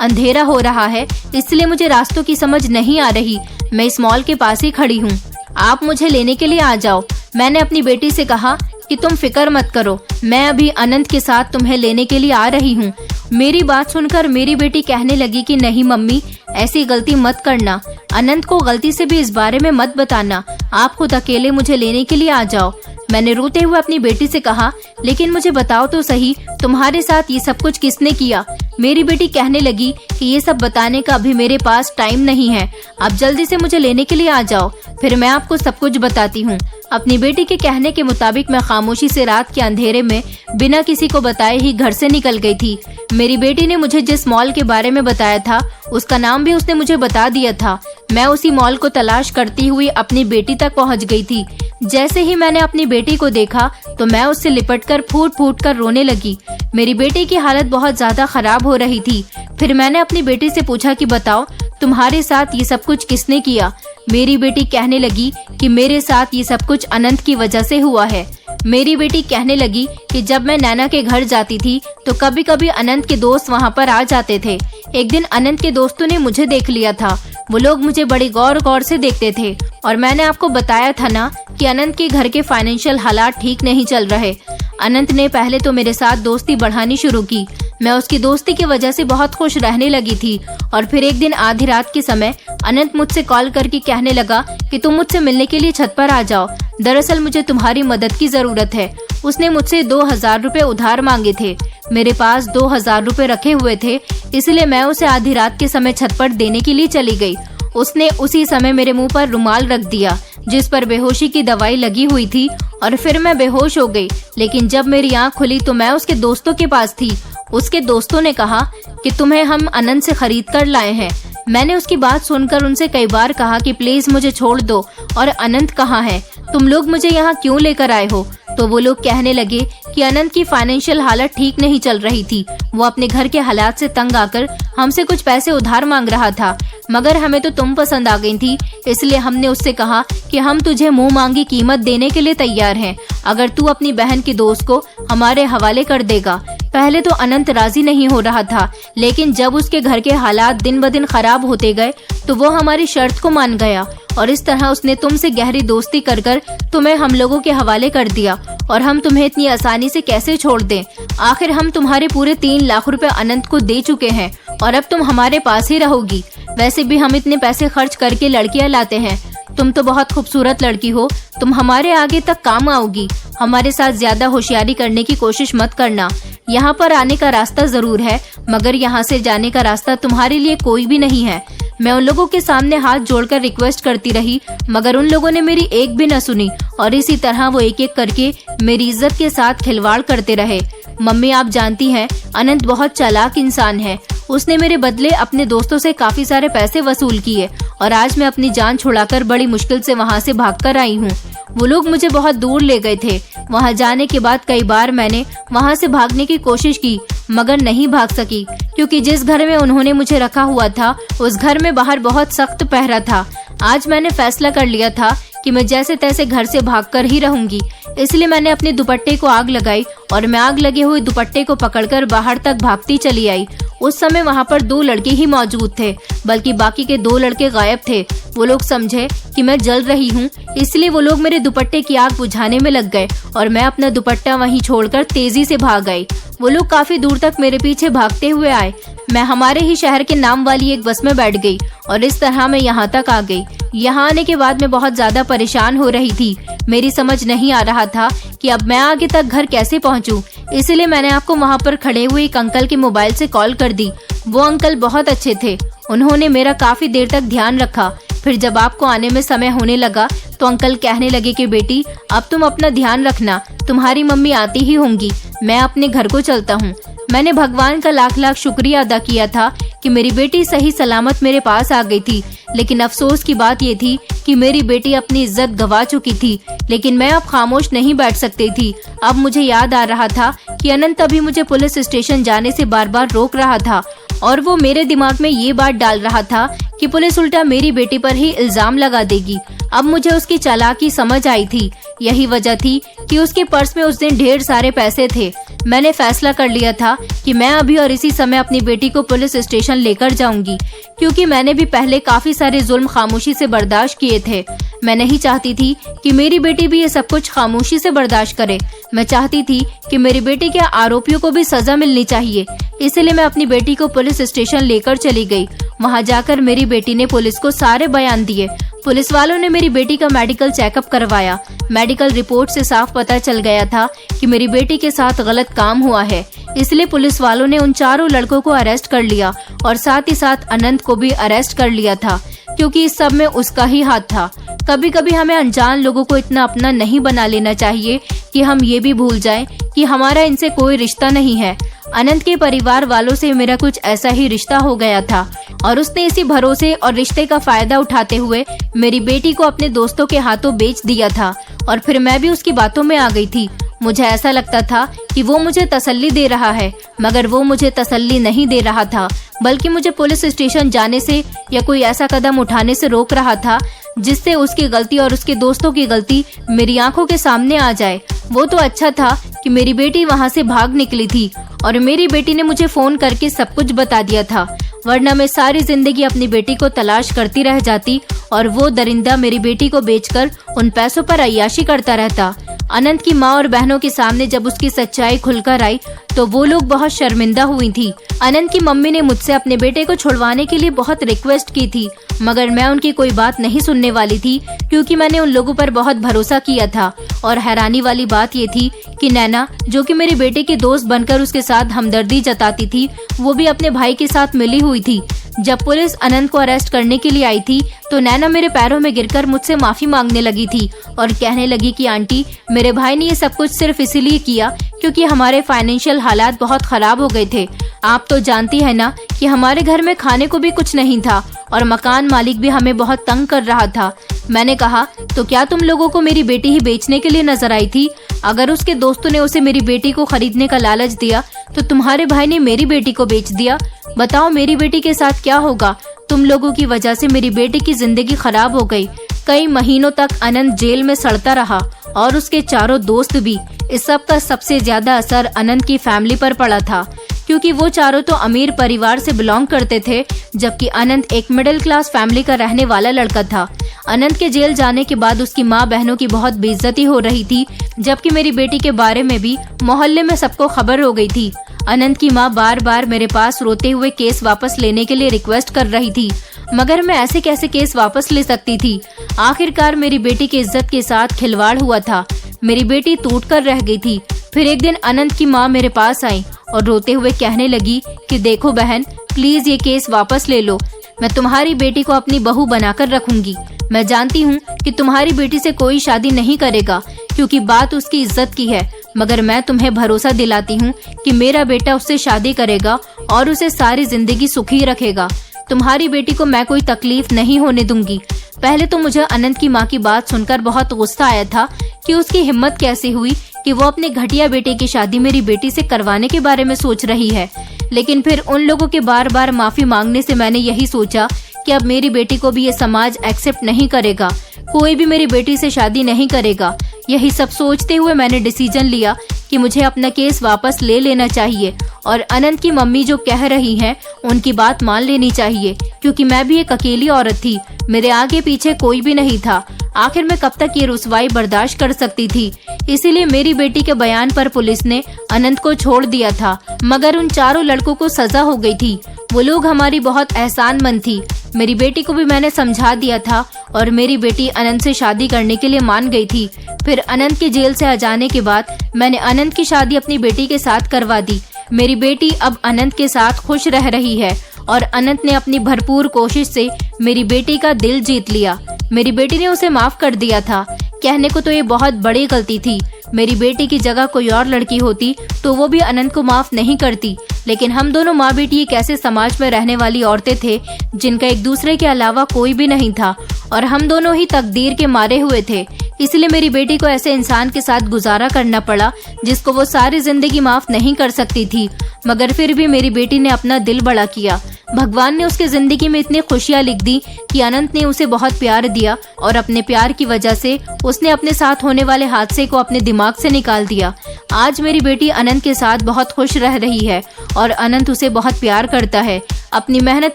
अंधेरा हो रहा है, इसलिए मुझे रास्तों की समझ नहीं आ रही। मैं इस मॉल के पास ही खड़ी हूँ, आप मुझे लेने के लिए आ जाओ। मैंने अपनी बेटी से कहा कि तुम फिक्र मत करो, मैं अभी अनंत के साथ तुम्हें लेने के लिए आ रही हूँ। मेरी बात सुनकर मेरी बेटी कहने लगी कि नहीं मम्मी, ऐसी गलती मत करना, अनंत को गलती से भी इस बारे में मत बताना, आप खुद अकेले मुझे लेने के लिए आ जाओ। मैंने रोते हुए अपनी बेटी से कहा, लेकिन मुझे बताओ तो सही, तुम्हारे साथ ये सब कुछ किसने किया? मेरी बेटी कहने लगी कि ये सब बताने का अभी मेरे पास टाइम नहीं है, आप जल्दी से मुझे लेने के लिए आ जाओ, फिर मैं आपको सब कुछ बताती हूँ। अपनी बेटी के कहने के मुताबिक मैं खामोशी से रात के अंधेरे में बिना किसी को बताए ही घर से निकल गई थी। मेरी बेटी ने मुझे जिस मॉल के बारे में बताया था उसका नाम भी उसने मुझे बता दिया था। मैं उसी मॉल को तलाश करती हुई अपनी बेटी तक पहुंच गई थी। जैसे ही मैंने अपनी बेटी को देखा तो मैं उससे लिपटकर फूट फूट कर रोने लगी। मेरी बेटी की हालत बहुत ज्यादा खराब हो रही थी। फिर मैंने अपनी बेटी से पूछा कि बताओ, तुम्हारे साथ ये सब कुछ किसने किया? मेरी बेटी कहने लगी कि मेरे साथ ये सब कुछ अनंत की वजह से हुआ है। मेरी बेटी कहने लगी कि जब मैं नैना के घर जाती थी तो कभी कभी अनंत के दोस्त वहाँ पर आ जाते थे। एक दिन अनंत के दोस्तों ने मुझे देख लिया था। वो लोग मुझे बड़ी गौर गौर से देखते थे और मैंने आपको बताया था ना कि अनंत के घर के फाइनेंशियल हालात ठीक नहीं चल रहे। अनंत ने पहले तो मेरे साथ दोस्ती बढ़ानी शुरू की। मैं उसकी दोस्ती की वजह से बहुत खुश रहने लगी थी और फिर एक दिन आधी रात के समय अनंत मुझसे कॉल करके कहने लगा कि तुम मुझसे मिलने के लिए छत पर आ जाओ, दरअसल मुझे तुम्हारी मदद की जरूरत है। उसने मुझसे 2000 रुपए उधार मांगे थे। मेरे पास 2000 रुपए रखे हुए थे, इसलिए मैं उसे आधी रात के समय छत पर देने के लिए चली गई। उसने उसी समय मेरे मुंह पर रुमाल रख दिया जिस पर बेहोशी की दवाई लगी हुई थी और फिर मैं बेहोश हो गई। लेकिन जब मेरी आंख खुली तो मैं उसके दोस्तों के पास थी। उसके दोस्तों ने कहा कि तुम्हें हम अनंत से खरीद कर लाए हैं। मैंने उसकी बात सुनकर उनसे कई बार कहा कि प्लीज मुझे छोड़ दो और अनंत कहाँ है, तुम लोग मुझे यहाँ क्यों लेकर आए हो? तो वो लोग कहने लगे कि अनंत की फाइनेंशियल हालत ठीक नहीं चल रही थी। वो अपने घर के हालात से तंग आकर हमसे कुछ पैसे उधार मांग रहा था, मगर हमें तो तुम पसंद आ गई थी, इसलिए हमने उससे कहा कि हम तुझे मुंह मांगी कीमत देने के लिए तैयार हैं, अगर तू अपनी बहन के दोस्त को हमारे हवाले कर देगा। पहले तो अनंत राजी नहीं हो रहा था, लेकिन जब उसके घर के हालात दिन ब दिन खराब होते गए तो वो हमारी शर्त को मान गया और इस तरह उसने तुमसे गहरी दोस्ती कर कर तुम्हें हम लोगों के हवाले कर दिया। और हम तुम्हें इतनी आसानी से कैसे छोड़ दें? आखिर हम तुम्हारे पूरे 3 लाख रुपए अनंत को दे चुके हैं और अब तुम हमारे पास ही रहोगी। वैसे भी हम इतने पैसे खर्च करके लड़कियां लाते हैं। तुम तो बहुत खूबसूरत लड़की हो, तुम हमारे आगे तक काम आओगी। हमारे साथ ज्यादा होशियारी करने की कोशिश मत करना। यहाँ पर आने का रास्ता जरूर है, मगर यहाँ से जाने का रास्ता तुम्हारे लिए कोई भी नहीं है। मैं उन लोगों के सामने हाथ जोड़कर रिक्वेस्ट करती रही, मगर उन लोगों ने मेरी एक भी न सुनी और इसी तरह वो एक एक करके मेरी इज्जत के साथ खिलवाड़ करते रहे। मम्मी, आप जानती हैं अनंत बहुत चालाक इंसान है। उसने मेरे बदले अपने दोस्तों से काफी सारे पैसे वसूल किए और आज मैं अपनी जान छुड़ाकर बड़ी मुश्किल से वहाँ से भागकर आई हूँ। वो लोग मुझे बहुत दूर ले गए थे। वहाँ जाने के बाद कई बार मैंने वहाँ से भागने की कोशिश की, मगर नहीं भाग सकी, क्योंकि जिस घर में उन्होंने मुझे रखा हुआ था उस घर में बाहर बहुत सख्त पहरा था। आज मैंने फैसला कर लिया था कि मैं जैसे तैसे घर से भागकर ही रहूंगी। इसलिए मैंने अपने दुपट्टे को आग लगाई और मैं आग लगे हुए दुपट्टे को पकड़कर बाहर तक भागती चली आई। उस समय वहाँ पर 2 लड़के ही मौजूद थे, बल्कि बाकी के 2 लड़के गायब थे। वो लोग समझे कि मैं जल रही हूँ, इसलिए वो लोग मेरे दुपट्टे की आग बुझाने में लग गए और मैं अपना दुपट्टा वहीं छोड़कर तेजी से भाग गई। वो लोग काफी दूर तक मेरे पीछे भागते हुए आए। मैं हमारे ही शहर के नाम वाली एक बस में बैठ गई और इस तरह मैं यहाँ तक आ गई। यहाँ आने के बाद मैं बहुत ज्यादा परेशान हो रही थी। मेरी समझ नहीं आ रहा था कि अब मैं आगे तक घर कैसे पहुँचूं। इसलिए मैंने आपको वहाँ पर खड़े हुए एक अंकल के मोबाइल से कॉल कर दी। वो अंकल बहुत अच्छे थे, उन्होंने मेरा काफी देर तक ध्यान रखा। फिर जब आपको आने में समय होने लगा तो अंकल कहने लगे कि बेटी अब तुम अपना ध्यान रखना, तुम्हारी मम्मी आती ही होंगी, मैं अपने घर को चलता हूँ। मैंने भगवान का लाख लाख शुक्रिया अदा किया था कि मेरी बेटी सही सलामत मेरे पास आ गई थी। लेकिन अफसोस की बात ये थी कि मेरी बेटी अपनी इज्जत गंवा चुकी थी। लेकिन मैं अब खामोश नहीं बैठ सकती थी। अब मुझे याद आ रहा था कि अनंत अभी मुझे पुलिस स्टेशन जाने से बार बार रोक रहा था और वो मेरे दिमाग में ये बात डाल रहा था कि पुलिस उल्टा मेरी बेटी पर ही इल्जाम लगा देगी। अब मुझे उसकी चालाकी समझ आई थी। यही वजह थी कि उसके पर्स में उस दिन ढेर सारे पैसे थे। मैंने फैसला कर लिया था कि मैं अभी और इसी समय अपनी बेटी को पुलिस स्टेशन लेकर जाऊंगी, क्योंकि मैंने भी पहले काफी सारे जुल्म खामोशी से बर्दाश्त किए थे। मैं नहीं चाहती थी कि मेरी बेटी भी ये सब कुछ खामोशी से बर्दाश्त करे। मैं चाहती थी कि मेरी बेटी के आरोपियों को भी सजा मिलनी चाहिए। इसलिए मैं अपनी बेटी को पुलिस स्टेशन लेकर चली गई। वहाँ जाकर मेरी बेटी ने पुलिस को सारे बयान दिए। पुलिस वालों ने मेरी बेटी का मेडिकल चेकअप करवाया। मेडिकल रिपोर्ट से साफ पता चल गया था कि मेरी बेटी के साथ गलत काम हुआ है। इसलिए पुलिस वालों ने उन 4 लड़कों को अरेस्ट कर लिया और साथ ही साथ अनंत को भी अरेस्ट कर लिया था, क्योंकि इस सब में उसका ही हाथ था। कभी कभी हमें अनजान लोगों को इतना अपना नहीं बना लेना चाहिए कि हम ये भी भूल जाएं कि हमारा इनसे कोई रिश्ता नहीं है। अनंत के परिवार वालों से मेरा कुछ ऐसा ही रिश्ता हो गया था और उसने इसी भरोसे और रिश्ते का फायदा उठाते हुए मेरी बेटी को अपने दोस्तों के हाथों बेच दिया था और फिर मैं भी उसकी बातों में आ गई थी। मुझे ऐसा लगता था कि वो मुझे तसल्ली दे रहा है, मगर वो मुझे तसल्ली नहीं दे रहा था, बल्कि मुझे पुलिस स्टेशन जाने से या कोई ऐसा कदम उठाने से रोक रहा था जिससे उसकी गलती और उसके दोस्तों की गलती मेरी आंखों के सामने आ जाए। वो तो अच्छा था कि मेरी बेटी वहाँ से भाग निकली थी और मेरी बेटी ने मुझे फोन करके सब कुछ बता दिया था, वरना मैं सारी जिंदगी अपनी बेटी को तलाश करती रह जाती और वो दरिंदा मेरी बेटी को बेचकर उन पैसों पर अय्याशी करता रहता। अनंत की माँ और बहनों के सामने जब उसकी सच्चाई खुलकर आई तो वो लोग बहुत शर्मिंदा हुई थी। अनंत की मम्मी ने मुझसे अपने बेटे को छुड़वाने के लिए बहुत रिक्वेस्ट की थी, मगर मैं उनकी कोई बात नहीं सुनने वाली थी, क्योंकि मैंने उन लोगों पर बहुत भरोसा किया था। और हैरानी वाली बात ये थी कि नैना, जो कि मेरे बेटे की दोस्त बनकर उसके साथ हमदर्दी जताती थी, वो भी अपने भाई के साथ मिली हुई थी। जब पुलिस अनंत को अरेस्ट करने के लिए आई थी तो नैना मेरे पैरों में गिरकर मुझसे माफी मांगने लगी थी और कहने लगी कि आंटी, मेरे भाई ने ये सब कुछ सिर्फ इसीलिए किया क्योंकि हमारे फाइनेंशियल हालात बहुत खराब हो गए थे। आप तो जानती है ना कि हमारे घर में खाने को भी कुछ नहीं था और मकान मालिक भी हमें बहुत तंग कर रहा था। मैंने कहा, तो क्या तुम लोगों को मेरी बेटी ही बेचने के लिए नजर आई थी? अगर उसके दोस्तों ने उसे मेरी बेटी को खरीदने का लालच दिया तो तुम्हारे भाई ने मेरी बेटी को बेच दिया। बताओ मेरी बेटी के साथ क्या होगा? तुम लोगों की वजह से मेरी बेटी की जिंदगी खराब हो गई। कई महीनों तक अनंत जेल में सड़ता रहा और उसके चारों दोस्त भी। इस सब का सबसे ज्यादा असर अनंत की फैमिली पर पड़ा था, क्योंकि वो चारों तो अमीर परिवार से बिलोंग करते थे, जबकि अनंत एक मिडिल क्लास फैमिली का रहने वाला लड़का था। अनंत के जेल जाने के बाद उसकी माँ बहनों की बहुत बेइज्जती हो रही थी, जबकि मेरी बेटी के बारे में भी मोहल्ले में सबको खबर हो गई थी। अनंत की माँ बार बार मेरे पास रोते हुए केस वापस लेने के लिए रिक्वेस्ट कर रही थी, मगर मैं ऐसे कैसे केस वापस ले सकती थी? आखिरकार मेरी बेटी की इज्जत के साथ खिलवाड़ हुआ था। मेरी बेटी टूट कर रह गई थी। फिर एक दिन अनंत की माँ मेरे पास आई और रोते हुए कहने लगी कि देखो बहन, प्लीज ये केस वापस ले लो। मैं तुम्हारी बेटी को अपनी बहू बनाकर रखूंगी। मैं जानती हूँ कि तुम्हारी बेटी से कोई शादी नहीं करेगा, क्योंकि बात उसकी इज्जत की है, मगर मैं तुम्हें भरोसा दिलाती हूँ कि मेरा बेटा उससे शादी करेगा और उसे सारी जिंदगी सुखी रखेगा। तुम्हारी बेटी को मैं कोई तकलीफ नहीं होने दूंगी। पहले तो मुझे अनंत की माँ की बात सुनकर बहुत गुस्सा आया था कि उसकी हिम्मत कैसे हुई कि वो अपने घटिया बेटे की शादी मेरी बेटी से करवाने के बारे में सोच रही है। लेकिन फिर उन लोगों के बार बार माफी मांगने से मैंने यही सोचा कि अब मेरी बेटी को भी ये समाज एक्सेप्ट नहीं करेगा, कोई भी मेरी बेटी से शादी नहीं करेगा। यही सब सोचते हुए मैंने डिसीजन लिया कि मुझे अपना केस वापस ले लेना चाहिए और अनंत की मम्मी जो कह रही हैं उनकी बात मान लेनी चाहिए, क्योंकि मैं भी एक अकेली औरत थी, मेरे आगे पीछे कोई भी नहीं था। आखिर मैं कब तक ये रुसवाई बर्दाश्त कर सकती थी। इसीलिए मेरी बेटी के बयान पर पुलिस ने अनंत को छोड़ दिया था, मगर उन चारों लड़कों को सजा हो गई थी। वो लोग हमारी बहुत एहसानमंद थी। मेरी बेटी को भी मैंने समझा दिया था और मेरी बेटी अनंत से शादी करने के लिए मान गई थी। फिर अनंत के जेल से आ जाने के बाद मैंने अनंत की शादी अपनी बेटी के साथ करवा दी। मेरी बेटी अब अनंत के साथ खुश रह रही है और अनंत ने अपनी भरपूर कोशिश से मेरी बेटी का दिल जीत लिया। मेरी बेटी ने उसे माफ कर दिया था। कहने को तो ये बहुत बड़ी गलती थी। मेरी बेटी की जगह कोई और लड़की होती तो वो भी अनंत को माफ नहीं करती। लेकिन हम दोनों माँ बेटी एक ऐसे समाज में रहने वाली औरतें थे जिनका एक दूसरे के अलावा कोई भी नहीं था और हम दोनों ही तकदीर के मारे हुए थे। इसलिए मेरी बेटी को ऐसे इंसान के साथ गुजारा करना पड़ा जिसको वो सारी जिंदगी माफ नहीं कर सकती थी। मगर फिर भी मेरी बेटी ने अपना दिल बड़ा किया। भगवान ने उसकी जिंदगी में इतनी खुशियां लिख दी कि अनंत ने उसे बहुत प्यार दिया और अपने प्यार की वजह से उसने अपने साथ होने वाले हादसे को अपने दिमाग से निकाल दिया। आज मेरी बेटी अनंत के साथ बहुत खुश रह रही है और अनंत उसे बहुत प्यार करता है। अपनी मेहनत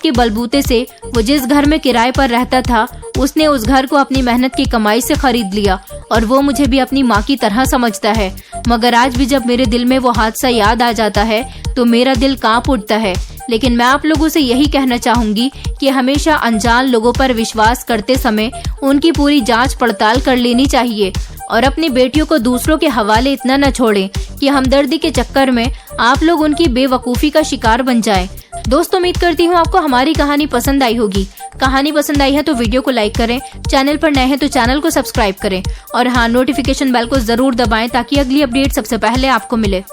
के बलबूते से वो जिस घर में किराए पर रहता था उसने उस घर को अपनी मेहनत की कमाई से खरीद लिया और वो मुझे भी अपनी माँ की तरह समझता है। मगर आज भी जब मेरे दिल में वो हादसा याद आ जाता है तो मेरा दिल कांप उठता है। लेकिन मैं आप लोगों से यही कहना चाहूंगी कि हमेशा अनजान लोगों पर विश्वास करते समय उनकी पूरी जांच पड़ताल कर लेनी चाहिए और अपनी बेटियों को दूसरों के हवाले इतना न छोड़ें कि हमदर्दी के चक्कर में आप लोग उनकी बेवकूफ़ी का शिकार बन जाएं। दोस्तों, उम्मीद करती हूँ आपको हमारी कहानी पसंद आई होगी। कहानी पसंद आई है तो वीडियो को लाइक करें, चैनल पर नए हैं तो चैनल को सब्सक्राइब करें और हाँ, नोटिफिकेशन बेल को जरूर दबाएं ताकि अगली अपडेट सबसे पहले आपको मिले।